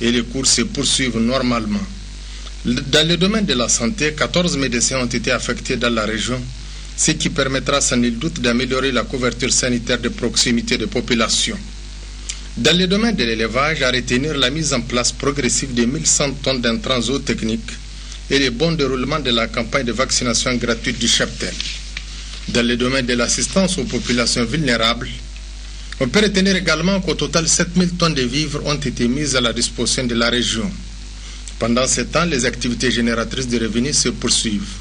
et les cours se poursuivent normalement. Dans le domaine de la santé, 14 médecins ont été affectés dans la région, ce qui permettra sans nul doute d'améliorer la couverture sanitaire de proximité des populations. Dans le domaine de l'élevage, à retenir la mise en place progressive de 1100 tonnes d'intrants zootechniques et le bon déroulement de la campagne de vaccination gratuite du cheptel. Dans le domaine de l'assistance aux populations vulnérables, on peut retenir également qu'au total 7000 tonnes de vivres ont été mises à la disposition de la région. Pendant ce temps, les activités génératrices de revenus se poursuivent.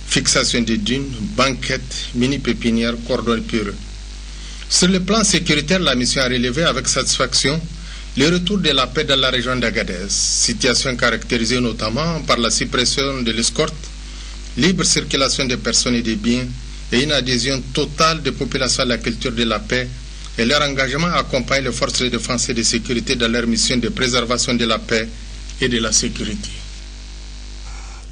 Fixation des dunes, banquettes, mini-pépinières, cordons pureux. Sur le plan sécuritaire, la mission a relevé avec satisfaction le retour de la paix dans la région d'Agadez, situation caractérisée notamment par la suppression de l'escorte, libre circulation des personnes et des biens et une adhésion totale des populations à la culture de la paix et leur engagement à accompagner les forces de défense et de sécurité dans leur mission de préservation de la paix et de la sécurité.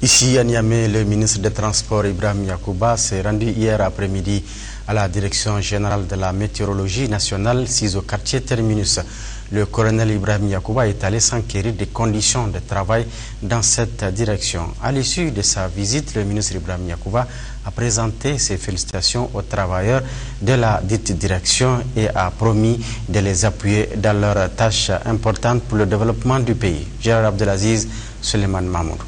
Ici à Niamey, le ministre des Transports Ibrahim Yacouba s'est rendu hier après-midi à la Direction générale de la météorologie nationale, 6 au quartier Terminus. Le colonel Ibrahim Yacouba est allé s'enquérir des conditions de travail dans cette direction. À l'issue de sa visite, le ministre Ibrahim Yacouba a présenté ses félicitations aux travailleurs de la dite direction et a promis de les appuyer dans leurs tâches importantes pour le développement du pays. Gérard Abdelaziz, Suleiman Mamour.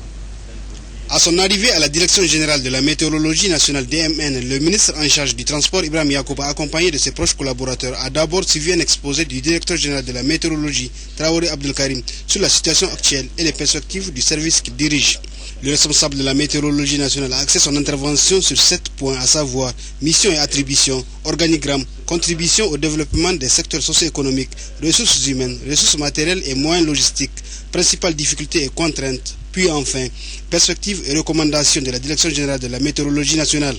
À son arrivée à la Direction générale de la météorologie nationale DMN, le ministre en charge du transport Ibrahim Yacouba, accompagné de ses proches collaborateurs, a d'abord suivi un exposé du directeur général de la météorologie, Traoré Abdelkarim, sur la situation actuelle et les perspectives du service qu'il dirige. Le responsable de la météorologie nationale a axé son intervention sur 7 points, à savoir mission et attribution, organigramme, contribution au développement des secteurs socio-économiques, ressources humaines, ressources matérielles et moyens logistiques, principales difficultés et contraintes, puis enfin, perspectives et recommandations de la Direction générale de la météorologie nationale.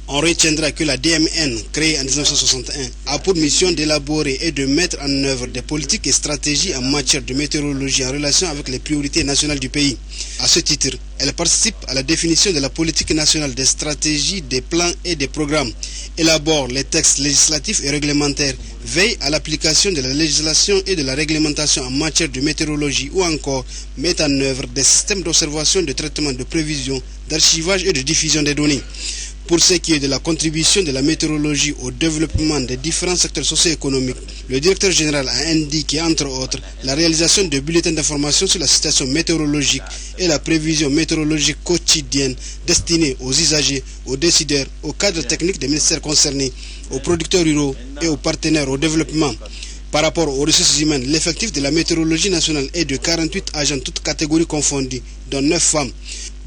On retiendra que la DMN, créée en 1961, a pour mission d'élaborer et de mettre en œuvre des politiques et stratégies en matière de météorologie en relation avec les priorités nationales du pays. À ce titre, elle participe à la définition de la politique nationale, des stratégies, des plans et des programmes, élabore les textes législatifs et réglementaires, veille à l'application de la législation et de la réglementation en matière de météorologie ou encore met en œuvre des systèmes d'observation, de traitement, de prévision, d'archivage et de diffusion des données. Pour ce qui est de la contribution de la météorologie au développement des différents secteurs socio-économiques, le directeur général a indiqué, entre autres, la réalisation de bulletins d'information sur la situation météorologique et la prévision météorologique quotidienne destinée aux usagers, aux décideurs, aux cadres techniques des ministères concernés, aux producteurs ruraux et aux partenaires au développement. Par rapport aux ressources humaines, l'effectif de la météorologie nationale est de 48 agents, toutes catégories confondues, dont 9 femmes.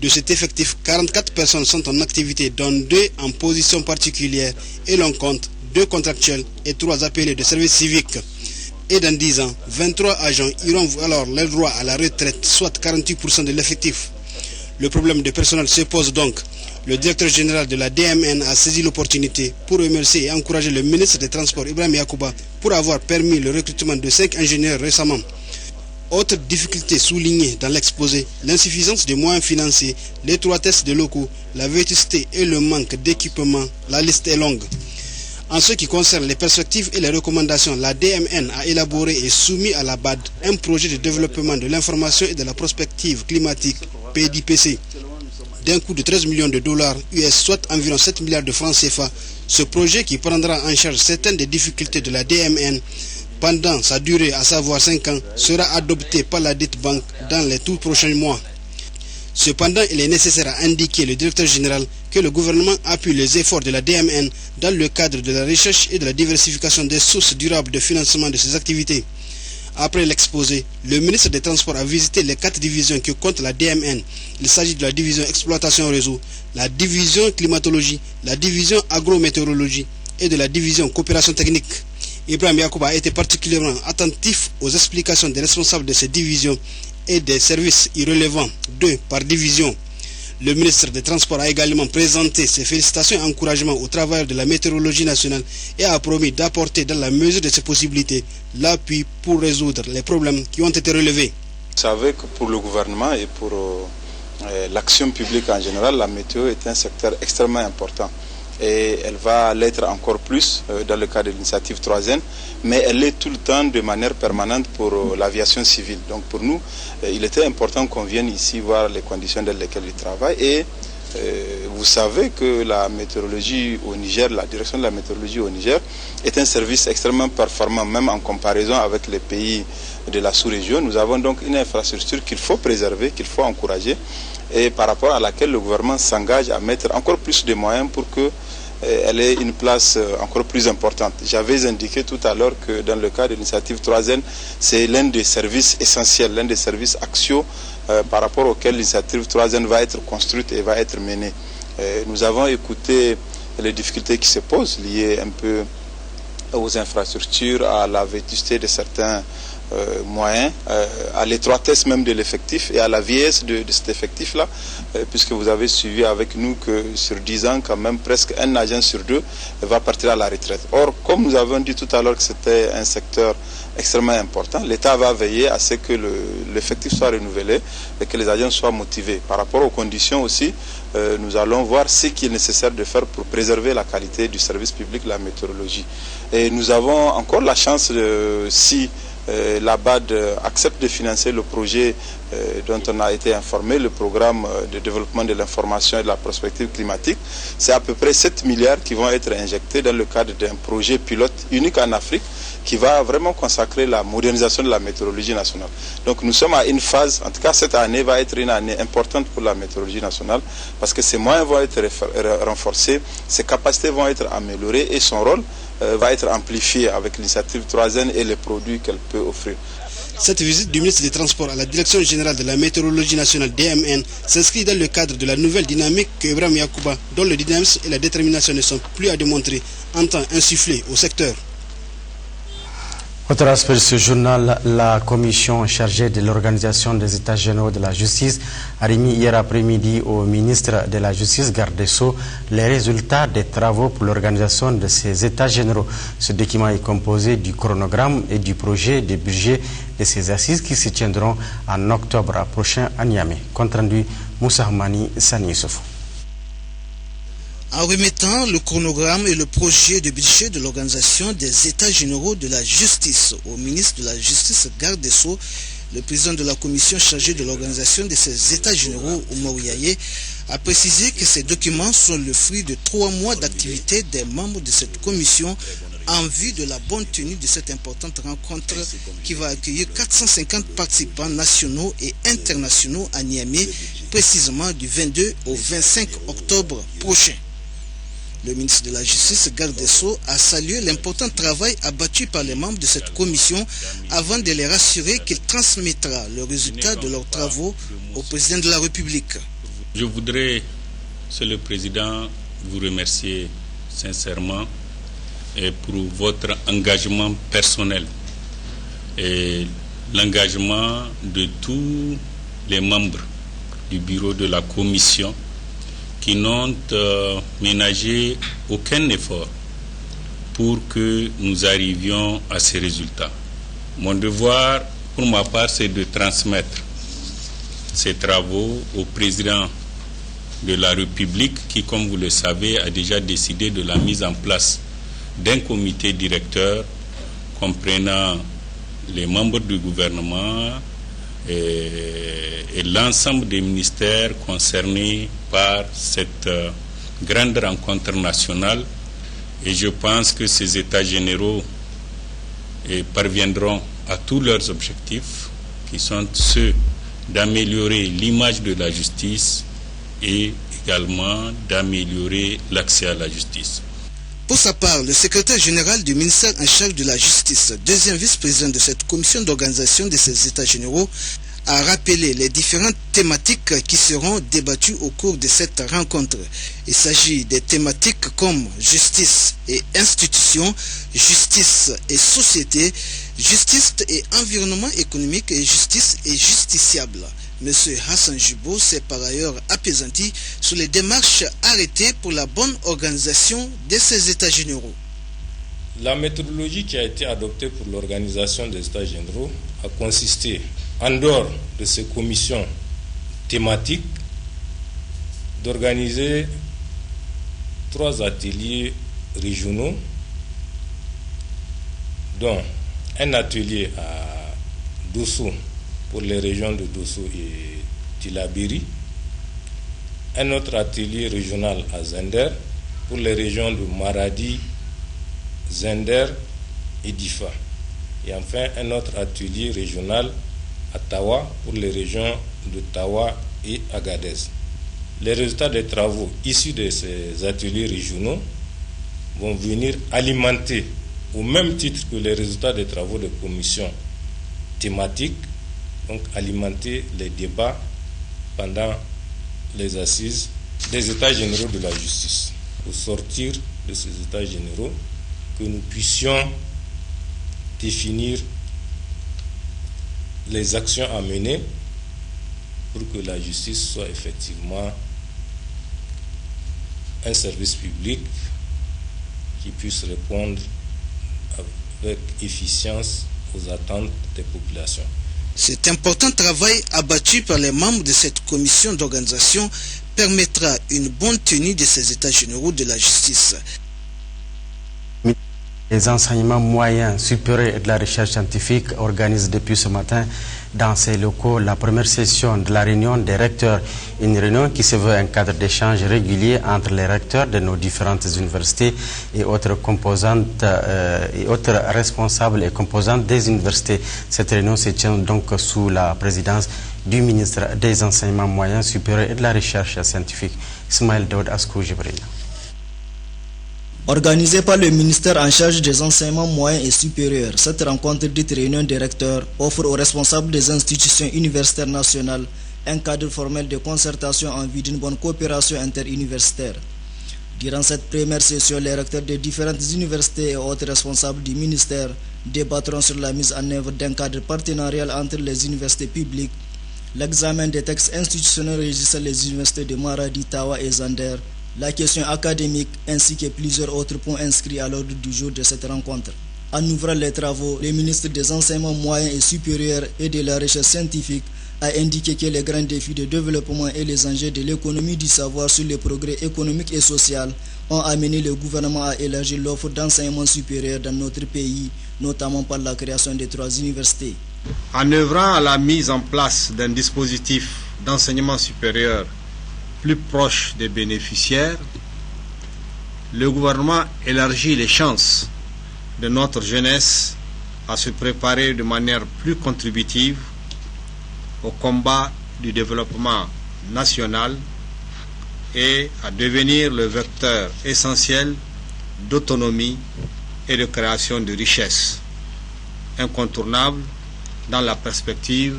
De cet effectif, 44 personnes sont en activité, dont 2 en position particulière, et l'on compte 2 contractuels et 3 appelés de service civique. Et dans 10 ans, 23 agents iront alors leur droit à la retraite, soit 48% de l'effectif. Le problème de personnel se pose donc. Le directeur général de la DMN a saisi l'opportunité pour remercier et encourager le ministre des Transports Ibrahim Yacouba pour avoir permis le recrutement de 5 ingénieurs récemment. Autre difficulté soulignée dans l'exposé, l'insuffisance des moyens financiers, l'étroitesse des locaux, la vétusté et le manque d'équipement. La liste est longue. En ce qui concerne les perspectives et les recommandations, la DMN a élaboré et soumis à la BAD un projet de développement de l'information et de la prospective climatique, PDPC, d'un coût de 13 millions de dollars US, soit environ 7 milliards de francs CFA. Ce projet, qui prendra en charge certaines des difficultés de la DMN pendant sa durée, à savoir 5 ans, sera adopté par la dite banque dans les tout prochains mois. Cependant, il est nécessaire à indiquer le directeur général que le gouvernement appuie les efforts de la DMN dans le cadre de la recherche et de la diversification des sources durables de financement de ses activités. Après l'exposé, le ministre des Transports a visité les 4 divisions que compte la DMN. Il s'agit de la division exploitation réseau, la division climatologie, la division agrométéorologie et de la division coopération technique. Ibrahim Yacouba a été particulièrement attentif aux explications des responsables de ces divisions et des services irrelevants, 2 par division. Le ministre des Transports a également présenté ses félicitations et encouragements aux travailleurs de la météorologie nationale et a promis d'apporter dans la mesure de ses possibilités l'appui pour résoudre les problèmes qui ont été relevés. Vous savez que pour le gouvernement et pour l'action publique en général, la météo est un secteur extrêmement important. Et elle va l'être encore plus dans le cadre de l'initiative 3N, mais elle l'est tout le temps de manière permanente pour l'aviation civile. Donc pour nous, il était important qu'on vienne ici voir les conditions dans lesquelles ils travaillent. Et vous savez que la météorologie au Niger, la direction de la météorologie au Niger, est un service extrêmement performant, même en comparaison avec les pays de la sous-région. Nous avons donc une infrastructure qu'il faut préserver, qu'il faut encourager, et par rapport à laquelle le gouvernement s'engage à mettre encore plus de moyens pour que elle ait une place encore plus importante. J'avais indiqué tout à l'heure que dans le cadre de l'initiative 3N, c'est l'un des services essentiels, l'un des services axiaux par rapport auquel l'initiative 3N va être construite et va être menée. Nous avons écouté les difficultés qui se posent liées un peu aux infrastructures, à la vétusté de certains moyens, à l'étroitesse même de l'effectif et à la vieillesse de cet effectif-là, puisque vous avez suivi avec nous que sur 10 ans, quand même, presque un agent sur 2 va partir à la retraite. Or, comme nous avons dit tout à l'heure que c'était un secteur extrêmement important, l'État va veiller à ce que l'effectif soit renouvelé et que les agents soient motivés. Par rapport aux conditions aussi, nous allons voir ce qui est nécessaire de faire pour préserver la qualité du service public de la météorologie. Et nous avons encore la chance, si la BAD accepte de financer le projet dont on a été informé, le programme de développement de l'information et de la prospective climatique. C'est à peu près 7 milliards qui vont être injectés dans le cadre d'un projet pilote unique en Afrique qui va vraiment consacrer la modernisation de la météorologie nationale. Donc nous sommes à une phase, en tout cas cette année va être une année importante pour la météorologie nationale parce que ses moyens vont être renforcés, ses capacités vont être améliorées et son rôle va être amplifié avec l'initiative 3N et les produits qu'elle peut offrir. Cette visite du ministre des Transports à la Direction générale de la météorologie nationale DMN s'inscrit dans le cadre de la nouvelle dynamique que Ibrahim Yacouba, dont le dynamisme et la détermination ne sont plus à démontrer, entend insuffler au secteur. Autre aspect de ce journal, la commission chargée de l'organisation des États généraux de la justice a remis hier après-midi au ministre de la Justice, garde des Sceaux, les résultats des travaux pour l'organisation de ces États généraux. Ce document est composé du chronogramme et du projet de budget de ces assises qui se tiendront en octobre prochain à Niamey. Compte rendu Moussa Hamani Sani Youssoufou. En remettant le chronogramme et le projet de budget de l'organisation des États généraux de la justice au ministre de la Justice, garde des Sceaux, le président de la commission chargée de l'organisation de ces États généraux, Oumarou Yaye, a précisé que ces documents sont le fruit de 3 mois d'activité des membres de cette commission en vue de la bonne tenue de cette importante rencontre qui va accueillir 450 participants nationaux et internationaux à Niamey, précisément du 22 au 25 octobre prochain. Le ministre de la Justice, garde des Sceaux, a salué l'important travail abattu par les membres de cette commission avant de les rassurer qu'il transmettra le résultat de leurs travaux au président de la République. Je voudrais, Monsieur le Président, vous remercier sincèrement et pour votre engagement personnel et l'engagement de tous les membres du bureau de la commission qui n'ont ménagé aucun effort pour que nous arrivions à ces résultats. Mon devoir, pour ma part, c'est de transmettre ces travaux au président de la République qui, comme vous le savez, a déjà décidé de la mise en place d'un comité directeur comprenant les membres du gouvernement et l'ensemble des ministères concernés par cette grande rencontre nationale. Et je pense que ces États généraux parviendront à tous leurs objectifs, qui sont ceux d'améliorer l'image de la justice et également d'améliorer l'accès à la justice. Pour sa part, le secrétaire général du ministère en charge de la justice, deuxième vice-président de cette commission d'organisation de ces États généraux, a rappelé les différentes thématiques qui seront débattues au cours de cette rencontre. Il s'agit des thématiques comme justice et institutions, justice et société, justice et environnement économique et justice et justiciable. M. Hassan Jubo s'est par ailleurs appesanti sur les démarches arrêtées pour la bonne organisation de ces États généraux. La méthodologie qui a été adoptée pour l'organisation des États généraux a consisté, en dehors de ces commissions thématiques, d'organiser 3 ateliers régionaux, dont un atelier à Dosso pour les régions de Dosso et Tillabéri, un autre atelier régional à Zender pour les régions de Maradi, Zender et Difa, et enfin un autre atelier régional à Tawa pour les régions de Tawa et Agadez. Les résultats des travaux issus de ces ateliers régionaux vont venir alimenter, au même titre que les résultats des travaux de commission thématiques, donc alimenter les débats pendant les assises des États généraux de la justice. Pour sortir de ces États généraux, que nous puissions définir les actions à mener pour que la justice soit effectivement un service public qui puisse répondre avec efficience aux attentes des populations. Cet important travail abattu par les membres de cette commission d'organisation permettra une bonne tenue de ces États généraux de la justice. Les enseignements moyens, supérieurs et de la recherche scientifique organisent depuis ce matin dans ces locaux la première session de la réunion des recteurs. Une réunion qui se veut un cadre d'échange régulier entre les recteurs de nos différentes universités et autres composantes et autres responsables et composantes des universités. Cette réunion se tient donc sous la présidence du ministre des enseignements moyens, supérieurs et de la recherche scientifique, Ismaël Daoud Askou Jibril. Organisée par le ministère en charge des enseignements moyens et supérieurs, cette rencontre dite réunion des recteurs offre aux responsables des institutions universitaires nationales un cadre formel de concertation en vue d'une bonne coopération interuniversitaire. Durant cette première session, les recteurs des différentes universités et autres responsables du ministère débattront sur la mise en œuvre d'un cadre partenarial entre les universités publiques, l'examen des textes institutionnels régissant les universités de Maradi, Tawa et Zander, la question académique ainsi que plusieurs autres points inscrits à l'ordre du jour de cette rencontre. En ouvrant les travaux, le ministre des enseignements moyens et supérieurs et de la recherche scientifique a indiqué que les grands défis de développement et les enjeux de l'économie du savoir sur le progrès économique et social ont amené le gouvernement à élargir l'offre d'enseignement supérieur dans notre pays, notamment par la création de 3 universités. En œuvrant à la mise en place d'un dispositif d'enseignement supérieur plus proche des bénéficiaires, le gouvernement élargit les chances de notre jeunesse à se préparer de manière plus contributive au combat du développement national et à devenir le vecteur essentiel d'autonomie et de création de richesses, incontournable dans la perspective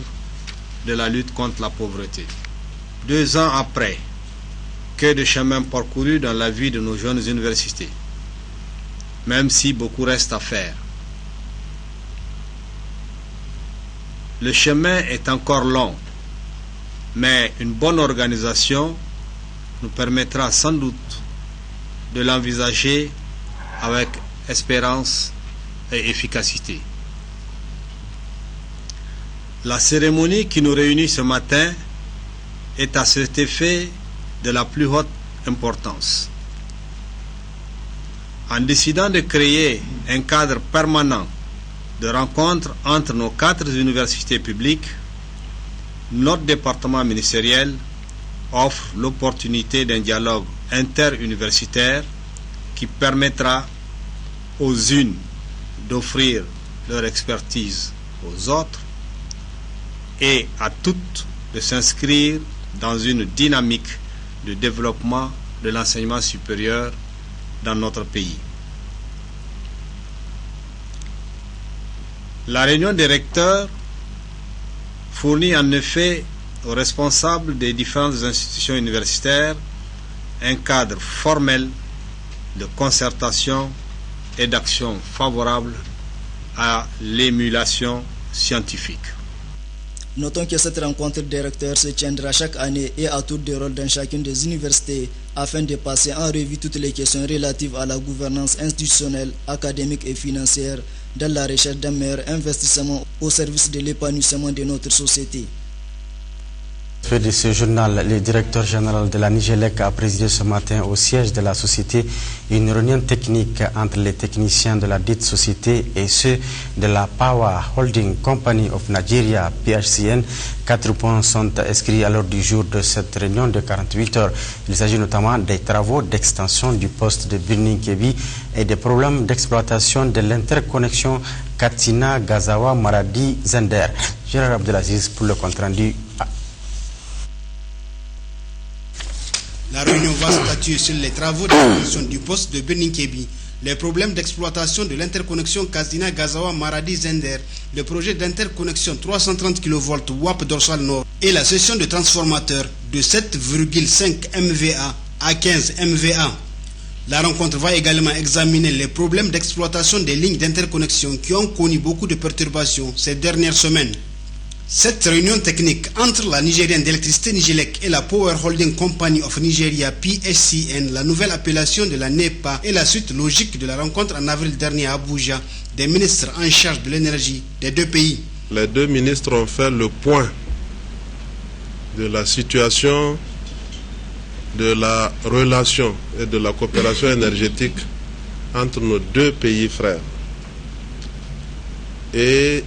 de la lutte contre la pauvreté. 2 ans après, que de chemin parcouru dans la vie de nos jeunes universités, même si beaucoup reste à faire. Le chemin est encore long, mais une bonne organisation nous permettra sans doute de l'envisager avec espérance et efficacité. La cérémonie qui nous réunit ce matin est à cet effet de la plus haute importance. En décidant de créer un cadre permanent de rencontres entre nos 4 universités publiques, notre département ministériel offre l'opportunité d'un dialogue interuniversitaire qui permettra aux unes d'offrir leur expertise aux autres et à toutes de s'inscrire dans une dynamique de développement de l'enseignement supérieur dans notre pays. La réunion des recteurs fournit en effet aux responsables des différentes institutions universitaires un cadre formel de concertation et d'action favorable à l'émulation scientifique. Notons que cette rencontre des recteurs se tiendra chaque année et à tour de rôle dans chacune des universités afin de passer en revue toutes les questions relatives à la gouvernance institutionnelle, académique et financière dans la recherche d'un meilleur investissement au service de l'épanouissement de notre société. De ce journal, le directeur général de la Nigélec a présidé ce matin au siège de la société une réunion technique entre les techniciens de la dite société et ceux de la Power Holding Company of Nigeria, PHCN. 4 points sont inscrits à l'ordre du jour de cette réunion de 48 heures. Il s'agit notamment des travaux d'extension du poste de Birnin Kebbi et des problèmes d'exploitation de l'interconnexion Katsina-Gazawa-Maradi-Zender. Gérard Abdelaziz pour le compte-rendu. La réunion va statuer sur les travaux d'extension du poste de Birnin Kebbi, les problèmes d'exploitation de l'interconnexion Katsina-Gazawa-Maradi-Zender, le projet d'interconnexion 330 kV WAP dorsal nord et la cession de transformateurs de 7,5 MVA à 15 MVA. La rencontre va également examiner les problèmes d'exploitation des lignes d'interconnexion qui ont connu beaucoup de perturbations ces dernières semaines. Cette réunion technique entre la Nigérienne d'électricité Nigélec et la Power Holding Company of Nigeria PHCN, la nouvelle appellation de la NEPA, est la suite logique de la rencontre en avril dernier à Abuja des ministres en charge de l'énergie des deux pays. Les deux ministres ont fait le point de la situation de la relation et de la coopération énergétique entre nos deux pays frères. Et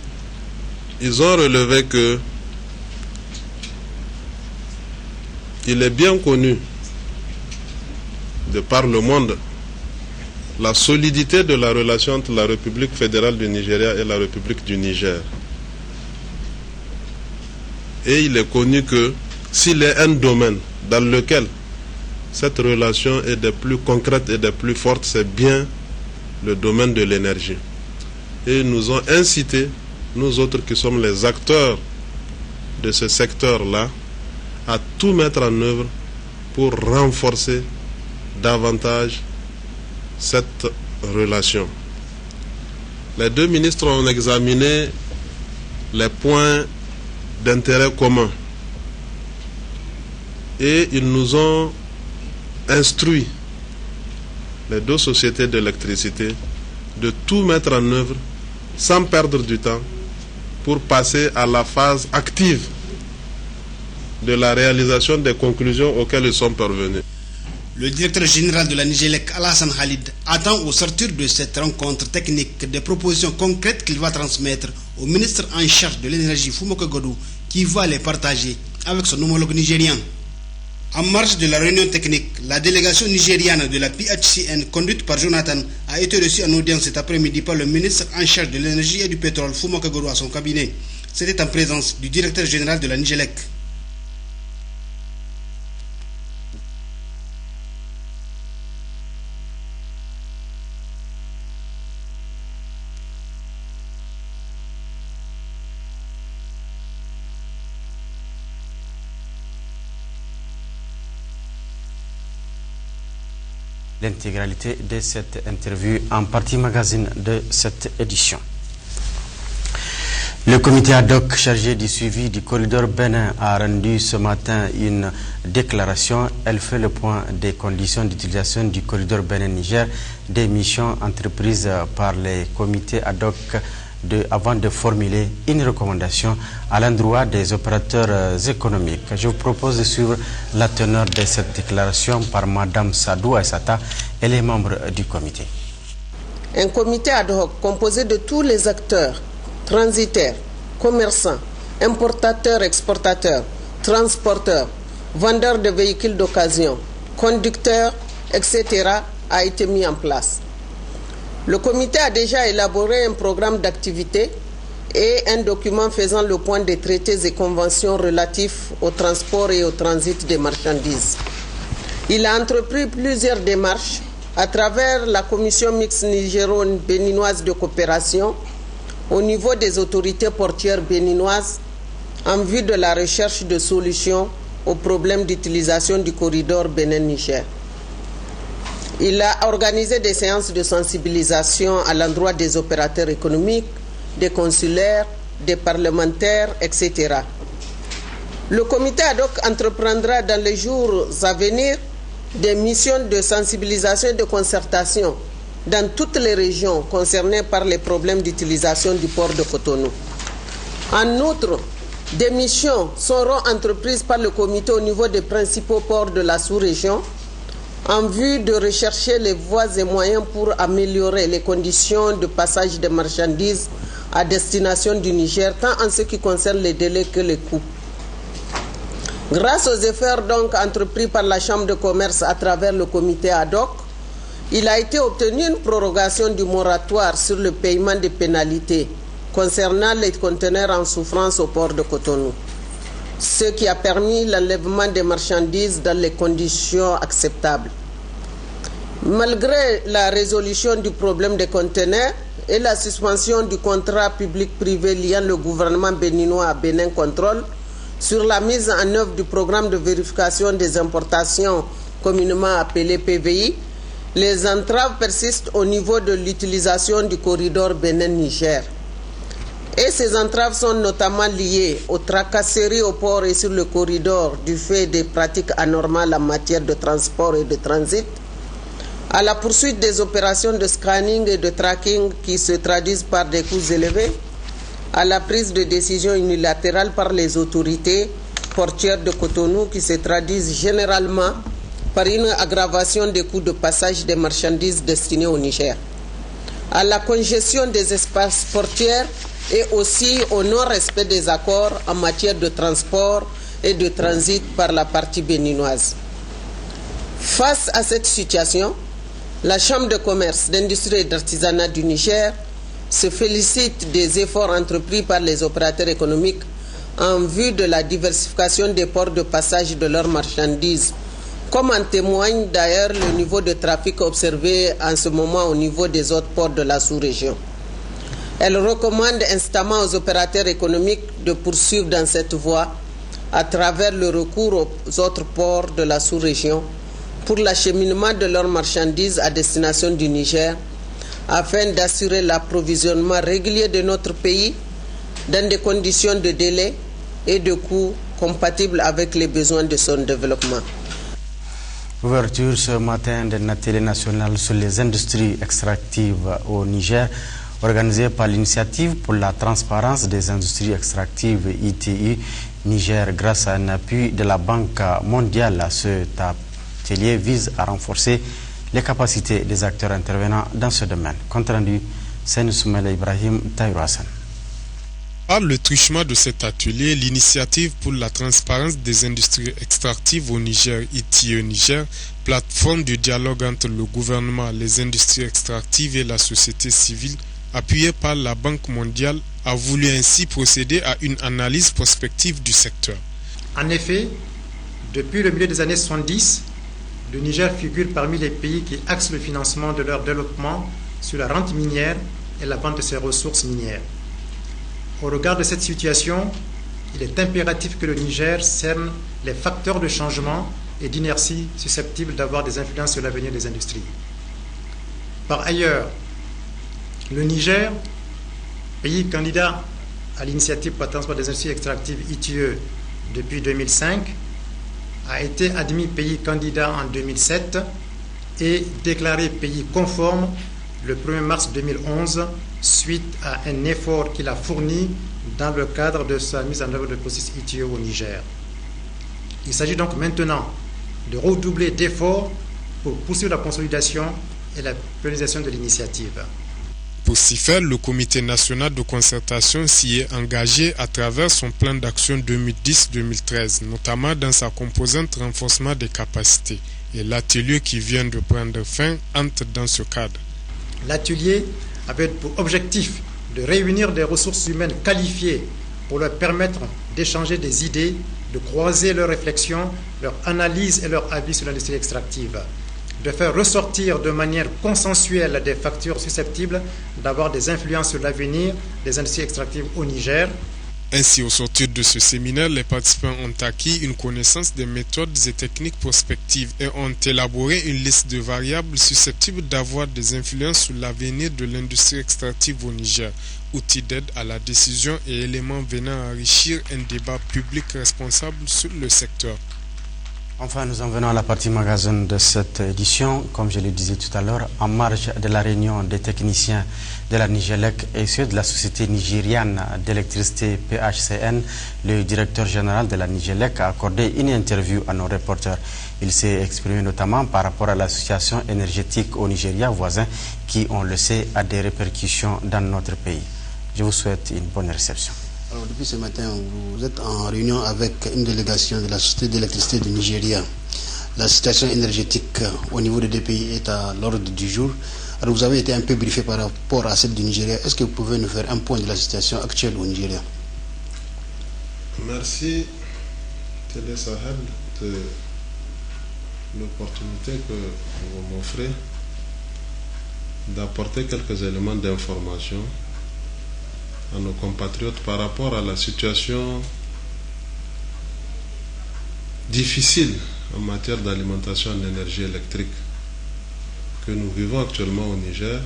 ils ont relevé que il est bien connu de par le monde la solidité de la relation entre la République fédérale du Nigeria et la République du Niger. Et il est connu que s'il est un domaine dans lequel cette relation est des plus concrètes et des plus fortes, c'est bien le domaine de l'énergie. Et ils nous ont incité, nous autres qui sommes les acteurs de ce secteur-là, à tout mettre en œuvre pour renforcer davantage cette relation. Les deux ministres ont examiné les points d'intérêt commun et ils nous ont instruit, les deux sociétés d'électricité, de tout mettre en œuvre sans perdre du temps pour passer à la phase active de la réalisation des conclusions auxquelles ils sont parvenus. Le directeur général de la Nigélec, Alassane Khalid, attend au sortir de cette rencontre technique des propositions concrètes qu'il va transmettre au ministre en charge de l'énergie, Foumoke Godou, qui va les partager avec son homologue nigérien. En marge de la réunion technique, la délégation nigériane de la PHCN, conduite par Jonathan, a été reçue en audience cet après-midi par le ministre en charge de l'énergie et du pétrole, Foumoke Godou, à son cabinet. C'était en présence du directeur général de la Nigélec. L'intégralité de cette interview en partie magazine de cette édition. Le comité ad hoc chargé du suivi du corridor Bénin a rendu ce matin une déclaration. Elle fait le point des conditions d'utilisation du corridor Bénin-Niger, des missions entreprises par les comités ad hoc avant de formuler une recommandation à l'endroit des opérateurs économiques. Je vous propose de suivre la teneur de cette déclaration par Mme Sadou Aissata et les membres du comité. Un comité ad hoc composé de tous les acteurs transitaires, commerçants, importateurs, exportateurs, transporteurs, vendeurs de véhicules d'occasion, conducteurs, etc. a été mis en place. Le comité a déjà élaboré un programme d'activité et un document faisant le point des traités et conventions relatifs au transport et au transit des marchandises. Il a entrepris plusieurs démarches à travers la commission mixte nigéro-béninoise de coopération au niveau des autorités portières béninoises en vue de la recherche de solutions aux problèmes d'utilisation du corridor Bénin-Niger. Il a organisé des séances de sensibilisation à l'endroit des opérateurs économiques, des consulaires, des parlementaires, etc. Le comité ad hoc entreprendra dans les jours à venir des missions de sensibilisation et de concertation dans toutes les régions concernées par les problèmes d'utilisation du port de Cotonou. En outre, des missions seront entreprises par le comité au niveau des principaux ports de la sous-région en vue de rechercher les voies et moyens pour améliorer les conditions de passage des marchandises à destination du Niger, tant en ce qui concerne les délais que les coûts. Grâce aux efforts donc entrepris par la Chambre de commerce à travers le comité ad hoc, il a été obtenu une prorogation du moratoire sur le paiement des pénalités concernant les conteneurs en souffrance au port de Cotonou, ce qui a permis l'enlèvement des marchandises dans les conditions acceptables. Malgré la résolution du problème des conteneurs et la suspension du contrat public-privé liant le gouvernement béninois à Bénin Contrôle sur la mise en œuvre du programme de vérification des importations communément appelé PVI, les entraves persistent au niveau de l'utilisation du corridor Bénin-Niger. Et ces entraves sont notamment liées aux tracasseries au port et sur le corridor du fait des pratiques anormales en matière de transport et de transit, à la poursuite des opérations de scanning et de tracking qui se traduisent par des coûts élevés, à la prise de décisions unilatérales par les autorités portières de Cotonou qui se traduisent généralement par une aggravation des coûts de passage des marchandises destinées au Niger, à la congestion des espaces portières et aussi au non-respect des accords en matière de transport et de transit par la partie béninoise. Face à cette situation, la Chambre de commerce, d'industrie et d'artisanat du Niger se félicite des efforts entrepris par les opérateurs économiques en vue de la diversification des ports de passage de leurs marchandises, comme en témoigne d'ailleurs le niveau de trafic observé en ce moment au niveau des autres ports de la sous-région. Elle recommande instamment aux opérateurs économiques de poursuivre dans cette voie à travers le recours aux autres ports de la sous-région pour l'acheminement de leurs marchandises à destination du Niger afin d'assurer l'approvisionnement régulier de notre pays dans des conditions de délai et de coûts compatibles avec les besoins de son développement. Ouverture ce matin d'un atelier national sur les industries extractives au Niger, organisé par l'Initiative pour la transparence des industries extractives ITI Niger grâce à un appui de la Banque mondiale. Cet atelier vise à renforcer les capacités des acteurs intervenants dans ce domaine. Compte rendu, Seine Soumela Ibrahim Taïro Hassan. Par le truchement de cet atelier, l'Initiative pour la transparence des industries extractives au Niger, ITI Niger, plateforme de dialogue entre le gouvernement, les industries extractives et la société civile, appuyée par la Banque mondiale, a voulu ainsi procéder à une analyse prospective du secteur. En effet, depuis le milieu des années 70, le Niger figure parmi les pays qui axent le financement de leur développement sur la rente minière et la vente de ses ressources minières. Au regard de cette situation, il est impératif que le Niger cerne les facteurs de changement et d'inertie susceptibles d'avoir des influences sur l'avenir des industries. Par ailleurs, le Niger, pays candidat à l'initiative pour le transport des industries extractives ITIE depuis 2005, a été admis pays candidat en 2007 et déclaré pays conforme le 1er mars 2011 suite à un effort qu'il a fourni dans le cadre de sa mise en œuvre de processus ITIE au Niger. Il s'agit donc maintenant de redoubler d'efforts pour poursuivre la consolidation et la pérennisation de l'initiative. Pour s'y faire, le Comité national de concertation s'y est engagé à travers son plan d'action 2010-2013, notamment dans sa composante renforcement des capacités. Et l'atelier qui vient de prendre fin entre dans ce cadre. L'atelier avait pour objectif de réunir des ressources humaines qualifiées pour leur permettre d'échanger des idées, de croiser leurs réflexions, leurs analyses et leurs avis sur l'industrie extractive, de faire ressortir de manière consensuelle des facteurs susceptibles d'avoir des influences sur l'avenir des industries extractives au Niger. Ainsi, au sortir de ce séminaire, les participants ont acquis une connaissance des méthodes et techniques prospectives et ont élaboré une liste de variables susceptibles d'avoir des influences sur l'avenir de l'industrie extractive au Niger, outils d'aide à la décision et éléments venant enrichir un débat public responsable sur le secteur. Enfin, nous en venons à la partie magasin de cette édition. Comme je le disais tout à l'heure, en marge de la réunion des techniciens de la Nigelec et ceux de la Société nigériane d'électricité PHCN, le directeur général de la Nigelec a accordé une interview à nos reporters. Il s'est exprimé notamment par rapport à l'association énergétique au Nigeria voisin qui, on le sait, a des répercussions dans notre pays. Je vous souhaite une bonne réception. Alors depuis ce matin, vous êtes en réunion avec une délégation de la Société d'électricité du Nigeria. La situation énergétique au niveau des deux pays est à l'ordre du jour. Alors vous avez été un peu briefé par rapport à celle du Nigeria. Est-ce que vous pouvez nous faire un point de la situation actuelle au Nigeria? Merci Télé Sahel de l'opportunité que vous m'offrez d'apporter quelques éléments d'information à nos compatriotes par rapport à la situation difficile en matière d'alimentation en énergie électrique que nous vivons actuellement au Niger,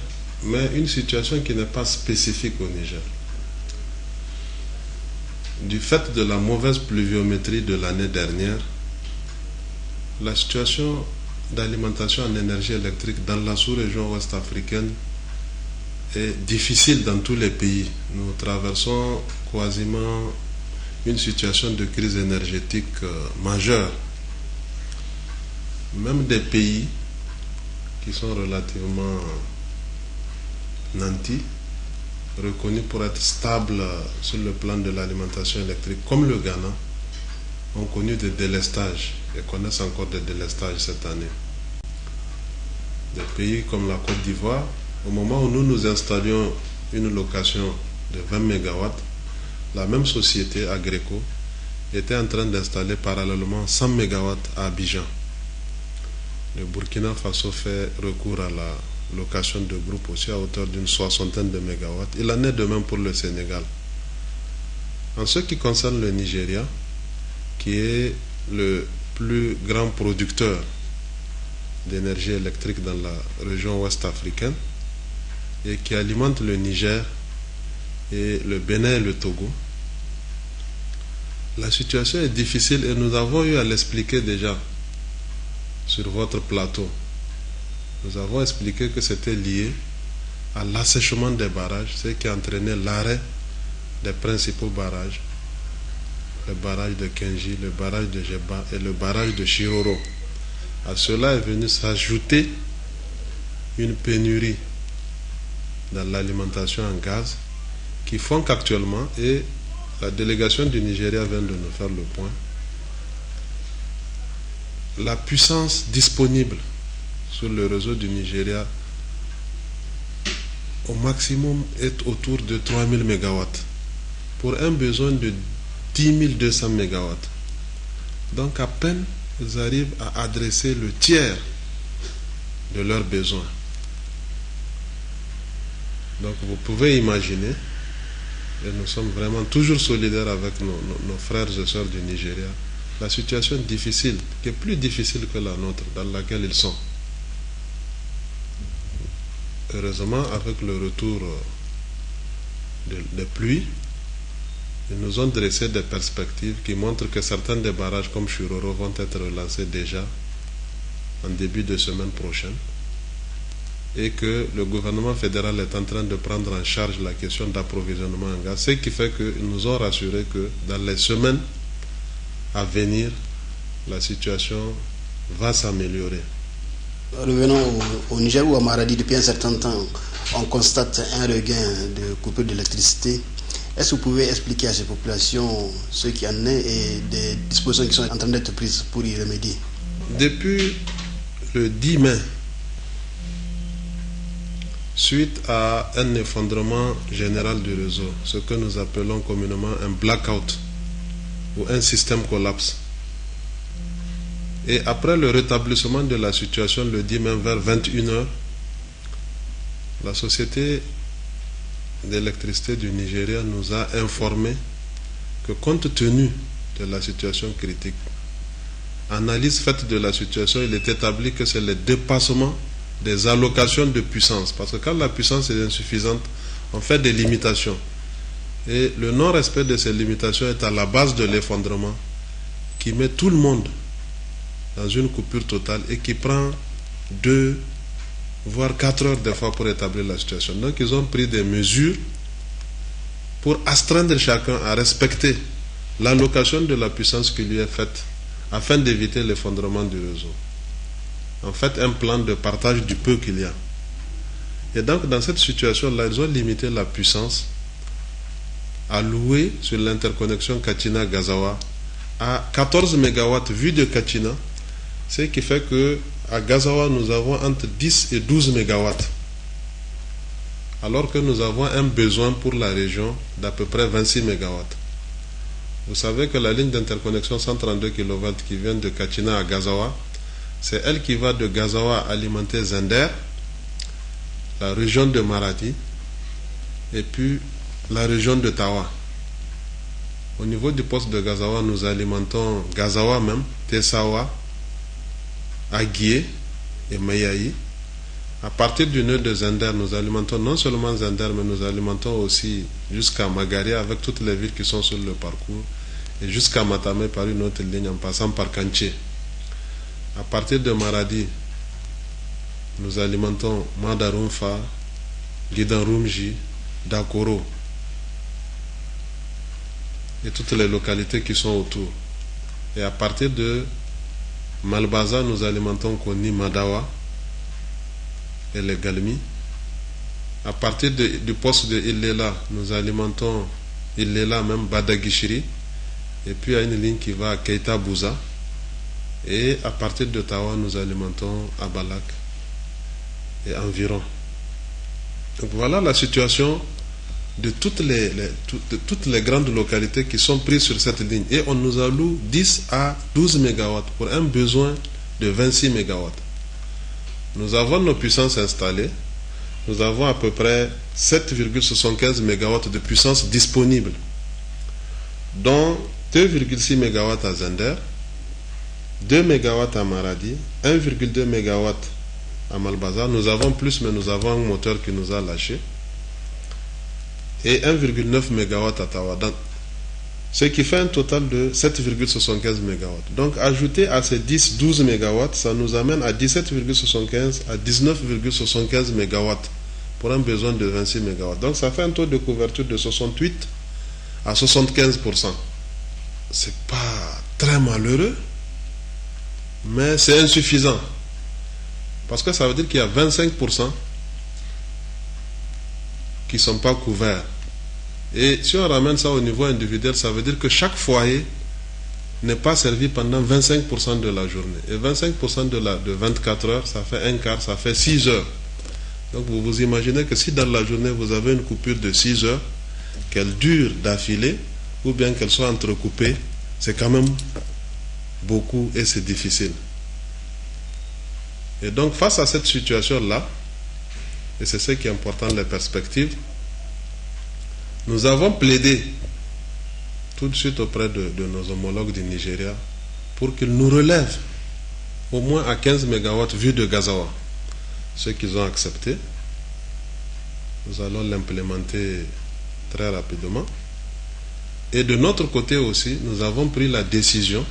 mais une situation qui n'est pas spécifique au Niger. Du fait de la mauvaise pluviométrie de l'année dernière, la situation d'alimentation en énergie électrique dans la sous-région ouest africaine est difficile dans tous les pays. Nous traversons quasiment une situation de crise énergétique majeure. Même des pays qui sont relativement nantis, reconnus pour être stables sur le plan de l'alimentation électrique, comme le Ghana, ont connu des délestages et connaissent encore des délestages cette année. Des pays comme la Côte d'Ivoire, au moment où nous nous installions une location de 20 MW, la même société, Agreco, était en train d'installer parallèlement 100 MW à Abidjan. Le Burkina Faso fait recours à la location de groupe aussi à hauteur d'une 60aine de mégawatts. Il en est de même pour le Sénégal. En ce qui concerne le Nigeria, qui est le plus grand producteur d'énergie électrique dans la région ouest africaine et qui alimente le Niger et le Bénin et le Togo, la situation est difficile et nous avons eu à l'expliquer déjà sur votre plateau. Nous avons expliqué que c'était lié à l'assèchement des barrages, ce qui a entraîné l'arrêt des principaux barrages, le barrage de Kenji, le barrage de Jeba et le barrage de Shiroro. À cela est venu s'ajouter une pénurie dans l'alimentation en gaz qui font qu'actuellement, et la délégation du Nigeria vient de nous faire le point, la puissance disponible sur le réseau du Nigeria au maximum est autour de 3000 MW pour un besoin de 10 200 MW. Donc à peine ils arrivent à adresser le tiers de leurs besoins. Donc vous pouvez imaginer, et nous sommes vraiment toujours solidaires avec nos frères et sœurs du Nigeria, la situation difficile, qui est plus difficile que la nôtre, dans laquelle ils sont. Heureusement, avec le retour des pluies, Ils nous ont dressé des perspectives qui montrent que certains des barrages comme Chiroro vont être relancés déjà en début de semaine prochaine et que le gouvernement fédéral est en train de prendre en charge la question d'approvisionnement en gaz, ce qui fait qu'ils nous ont rassuré que dans les semaines à venir, la situation va s'améliorer. Revenons au Niger ou à Maradi, depuis un certain temps, on constate un regain de coupure d'électricité. Est-ce que vous pouvez expliquer à ces populations ce qu'il y en est et des dispositions qui sont en train d'être prises pour y remédier? Depuis le 10 mai, suite à un effondrement général du réseau, ce que nous appelons communément un blackout ou un système collapse, et après le rétablissement de la situation le 10 mai vers 21h, la société d'électricité du Nigeria nous a informé que compte tenu de la situation critique, analyse faite de la situation, il est établi que c'est le dépassement des allocations de puissance. Parce que quand la puissance est insuffisante, on fait des limitations. Et le non-respect de ces limitations est à la base de l'effondrement qui met tout le monde dans une coupure totale et qui prend 2 voire 4 heures des fois pour établir la situation. Donc ils ont pris des mesures pour astreindre chacun à respecter l'allocation de la puissance qui lui est faite afin d'éviter l'effondrement du réseau. En fait, un plan de partage du peu qu'il y a. Et donc dans cette situation-là, ils ont limité la puissance allouée sur l'interconnexion Kachina-Gazawa à 14 MW vue de Kachina, ce qui fait que à Gazawa, nous avons entre 10 et 12 MW, alors que nous avons un besoin pour la région d'à peu près 26 MW. Vous savez que la ligne d'interconnexion 132 kV qui vient de Kachina à Gazawa, c'est elle qui va de Gazawa alimenter Zender, la région de Maradi, et puis la région de Tawa. Au niveau du poste de Gazawa, nous alimentons Gazawa même, Tessawa, Aguié et Mayaï. À partir du nœud de Zender, nous alimentons non seulement Zender, mais nous alimentons aussi jusqu'à Magaria avec toutes les villes qui sont sur le parcours et jusqu'à Matamé par une autre ligne en passant par Kanché. À partir de Maradi, nous alimentons Madarumfa, Gidanrumji, Dakoro et toutes les localités qui sont autour. Et à partir de Malbaza, nous alimentons Koni, Madawa et les Galmi. À partir du poste de Ilela, nous alimentons Ilela, même Badagishiri. Et puis il y a une ligne qui va à Keita Bouza. Et à partir de Tawa, nous alimentons Abalak et environ. Donc voilà la situation de toutes les grandes localités qui sont prises sur cette ligne. Et on nous alloue 10 à 12 MW pour un besoin de 26 MW. Nous avons nos puissances installées. Nous avons à peu près 7,75 MW de puissance disponible, dont 2,6 MW à Zender, 2 MW à Maradi, 1,2 MW à Malbaza. Nous avons plus, mais nous avons un moteur qui nous a lâché. Et 1,9 MW à Tawa. Ce qui fait un total de 7,75 MW. Donc ajouter à ces 10-12 MW, ça nous amène à 17,75 à 19,75 MW pour un besoin de 26 MW. Donc ça fait un taux de couverture de 68 à 75%. C'est pas très malheureux, mais c'est insuffisant. Parce que ça veut dire qu'il y a 25% qui ne sont pas couverts. Et si on ramène ça au niveau individuel, ça veut dire que chaque foyer n'est pas servi pendant 25% de la journée. Et 25% de 24 heures, ça fait un quart, ça fait 6 heures. Donc vous vous imaginez que si dans la journée vous avez une coupure de 6 heures, qu'elle dure d'affilée, ou bien qu'elle soit entrecoupée, c'est quand même beaucoup et c'est difficile. Et donc face à cette situation-là, et c'est ce qui est important, les perspectives, nous avons plaidé tout de suite auprès de nos homologues du Nigeria pour qu'ils nous relèvent au moins à 15 MW vue de Gazawa. Ce qu'ils ont accepté, nous allons l'implémenter très rapidement. Et de notre côté aussi, nous avons pris la décision,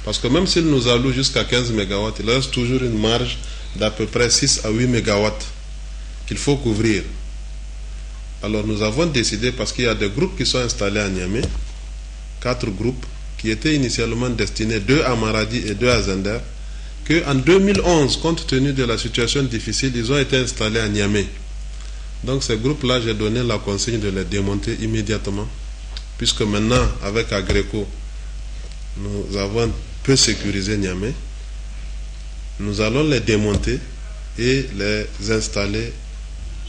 parce que même s'il nous alloue jusqu'à 15 MW, il reste toujours une marge d'à peu près 6 à 8 MW qu'il faut couvrir. Alors nous avons décidé, parce qu'il y a des groupes qui sont installés à Niamey, 4 groupes qui étaient initialement destinés 2 à Maradi et 2 à Zender, qu'en 2011, compte tenu de la situation difficile, ils ont été installés à Niamey. Donc ces groupes-là, j'ai donné la consigne de les démonter immédiatement, puisque maintenant, avec Agreco, nous avons peu sécurisé Niamey. Nous allons les démonter et les installer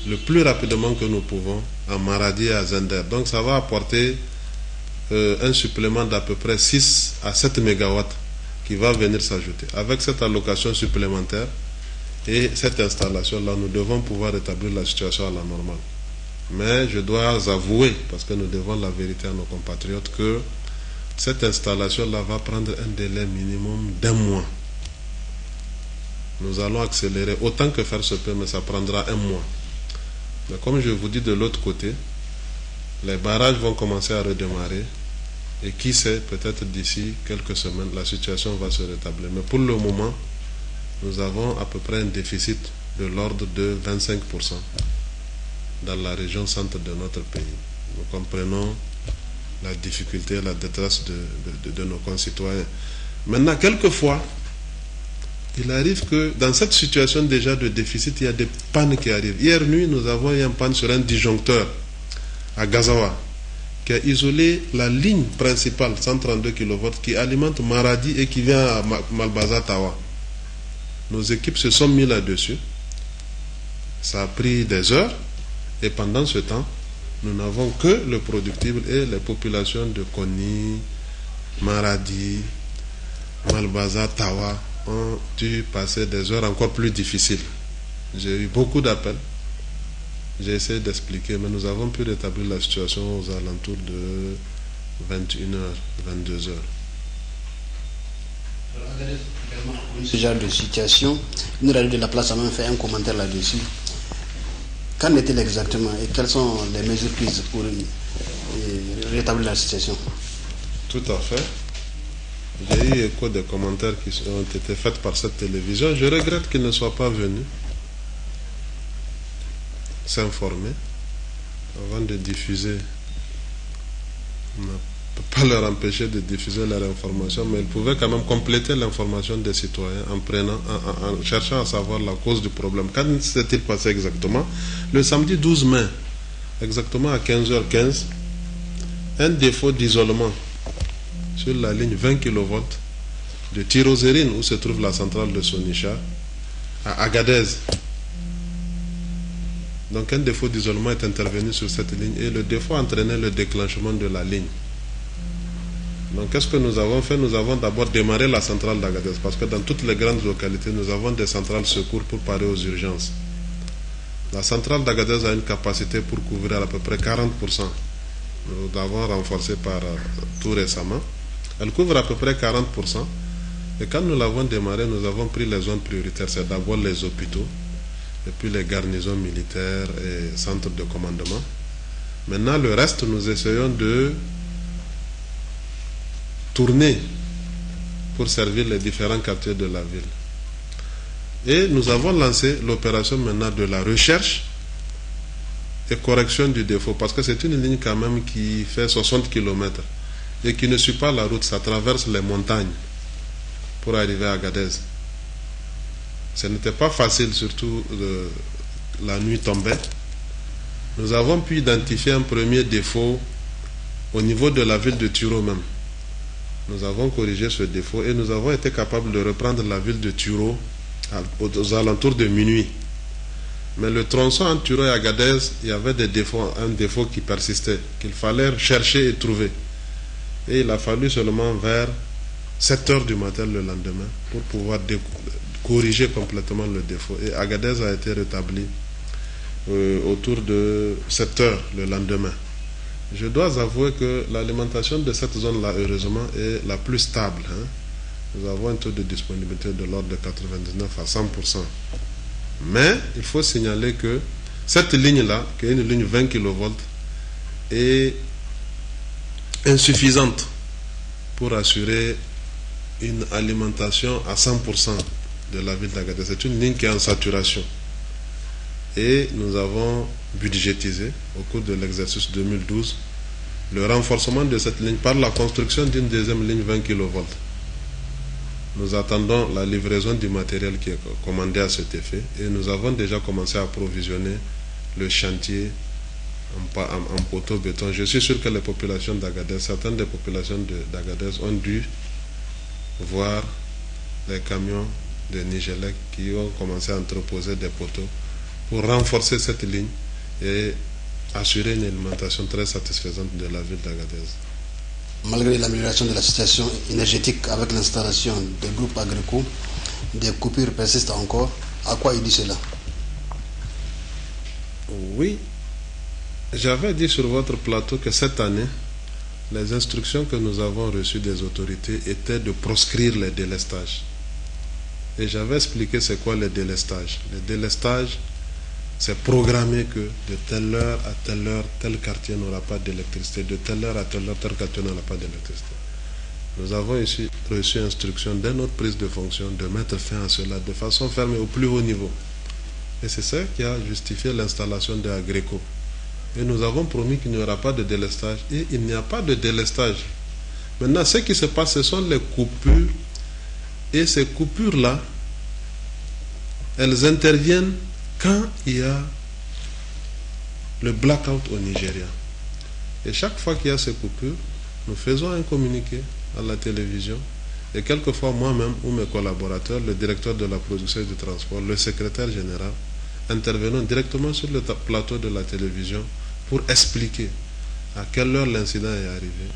le plus rapidement que nous pouvons à Maradi et à Zender. Donc ça va apporter un supplément d'à peu près 6 à 7 MW qui va venir s'ajouter. Avec cette allocation supplémentaire et cette installation-là, nous devons pouvoir rétablir la situation à la normale. Mais je dois avouer, parce que nous devons la vérité à nos compatriotes, que cette installation-là va prendre un délai minimum d'1 mois. Nous allons accélérer autant que faire se peut, mais ça prendra 1 mois. Mais comme je vous dis, de l'autre côté, les barrages vont commencer à redémarrer et qui sait, peut-être d'ici quelques semaines, la situation va se rétablir. Mais pour le moment, nous avons à peu près un déficit de l'ordre de 25% dans la région centre de notre pays. Nous comprenons la difficulté, la détresse de nos concitoyens. Maintenant, quelquefois, il arrive que dans cette situation déjà de déficit, il y a des pannes qui arrivent. Hier nuit, nous avons eu une panne sur un disjoncteur à Gazawa qui a isolé la ligne principale 132 kV qui alimente Maradi et qui vient à Malbaza Tawa. Nos équipes se sont mises là-dessus. Ça a pris des heures et pendant ce temps, nous n'avons que le productible et les populations de Koni, Maradi, Malbaza, Tawa ont dû passer des heures encore plus difficiles. J'ai eu beaucoup d'appels. J'ai essayé d'expliquer, mais nous avons pu rétablir la situation aux alentours de 21h, 22h. Ce genre de situation, une radio de la place a même fait un commentaire là-dessus. Qu'en est-il exactement et quelles sont les mesures prises pour rétablir la situation? Tout à fait. J'ai eu écho des commentaires qui ont été faits par cette télévision. Je regrette qu'ils ne soient pas venus s'informer avant de diffuser. On ne peut pas leur empêcher de diffuser leur information, mais ils pouvaient quand même compléter l'information des citoyens en cherchant à savoir la cause du problème. Quand s'est-il passé exactement? Le samedi 12 mai, exactement à 15h15, un défaut d'isolement sur la ligne 20 kV de Tirozérine, où se trouve la centrale de Sonicha, à Agadez. Donc un défaut d'isolement est intervenu sur cette ligne et le défaut entraînait le déclenchement de la ligne. Donc qu'est-ce que nous avons fait? Nous avons d'abord démarré la centrale d'Agadez, parce que dans toutes les grandes localités, nous avons des centrales secours pour parer aux urgences. La centrale d'Agadez a une capacité pour couvrir à peu près 40%. Nous l'avons renforcée par tout récemment. Elle couvre à peu près 40%. Et quand nous l'avons démarré, nous avons pris les zones prioritaires. C'est d'abord les hôpitaux, et puis les garnisons militaires et centres de commandement. Maintenant, le reste, nous essayons de tourner pour servir les différents quartiers de la ville. Et nous avons lancé l'opération maintenant de la recherche et correction du défaut, parce que c'est une ligne quand même qui fait 60 km et qui ne suit pas la route, ça traverse les montagnes pour arriver à Agadez. Ce n'était pas facile, surtout la nuit tombait. Nous avons pu identifier un premier défaut au niveau de la ville de Turo même. Nous avons corrigé ce défaut et nous avons été capables de reprendre la ville de Turo aux alentours de minuit. Mais le tronçon entre Turo et Agadez, il y avait des défauts, un défaut qui persistait, qu'il fallait chercher et trouver. Et il a fallu seulement vers 7 h du matin le lendemain pour pouvoir corriger complètement le défaut. Et Agadez a été rétabli autour de 7 h le lendemain. Je dois avouer que l'alimentation de cette zone-là, heureusement, est la plus stable. Nous avons un taux de disponibilité de l'ordre de 99 à 100%. Mais il faut signaler que cette ligne-là, qui est une ligne 20 kV, est insuffisante pour assurer une alimentation à 100% de la ville d'Agadez. C'est une ligne qui est en saturation. Et nous avons budgétisé au cours de l'exercice 2012 le renforcement de cette ligne par la construction d'une deuxième ligne 20 kV. Nous attendons la livraison du matériel qui est commandé à cet effet et nous avons déjà commencé à approvisionner le chantier en poteau béton. Je suis sûr que les populations d'Agadez, certaines des populations d'Agadez ont dû voir les camions de Nigélec qui ont commencé à entreposer des poteaux pour renforcer cette ligne et assurer une alimentation très satisfaisante de la ville d'Agadez. Malgré l'amélioration de la situation énergétique avec l'installation des groupes agricoles, des coupures persistent encore. À quoi il dit cela? Oui, j'avais dit sur votre plateau que cette année, les instructions que nous avons reçues des autorités étaient de proscrire les délestages. Et j'avais expliqué c'est quoi les délestages. Les délestages, c'est programmer que de telle heure à telle heure, tel quartier n'aura pas d'électricité, de telle heure à telle heure, tel quartier n'aura pas d'électricité. Nous avons ici reçu instruction dès notre prise de fonction de mettre fin à cela de façon ferme et au plus haut niveau. Et c'est ça qui a justifié l'installation de Agreco. Et nous avons promis qu'il n'y aura pas de délestage. Et il n'y a pas de délestage. Maintenant, ce qui se passe, ce sont les coupures. Et ces coupures-là, elles interviennent quand il y a le blackout au Nigeria. Et chaque fois qu'il y a ces coupures, nous faisons un communiqué à la télévision. Et quelquefois, moi-même ou mes collaborateurs, le directeur de la production et du transport, le secrétaire général, intervenons directement sur le plateau de la télévision pour expliquer à quelle heure l'incident est arrivé,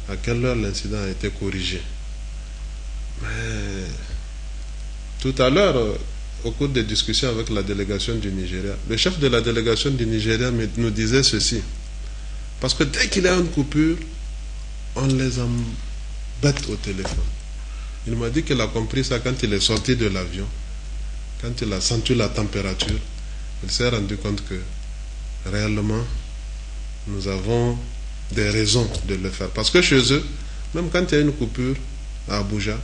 à quelle heure l'incident a été corrigé. Mais tout à l'heure, au cours des discussions avec la délégation du Nigeria, le chef de la délégation du Nigeria nous disait ceci. Parce que dès qu'il y a une coupure, on les embête au téléphone. Il m'a dit qu'il a compris ça quand il est sorti de l'avion. Quand il a senti la température, il s'est rendu compte que réellement, nous avons des raisons de le faire. Parce que chez eux, même quand il y a une coupure à Abuja,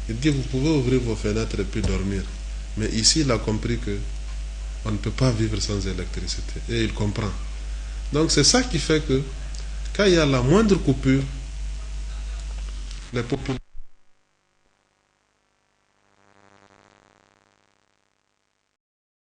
il dit vous pouvez ouvrir vos fenêtres et puis dormir. Mais ici, il a compris que on ne peut pas vivre sans électricité. Et il comprend. Donc c'est ça qui fait que quand il y a la moindre coupure, les populations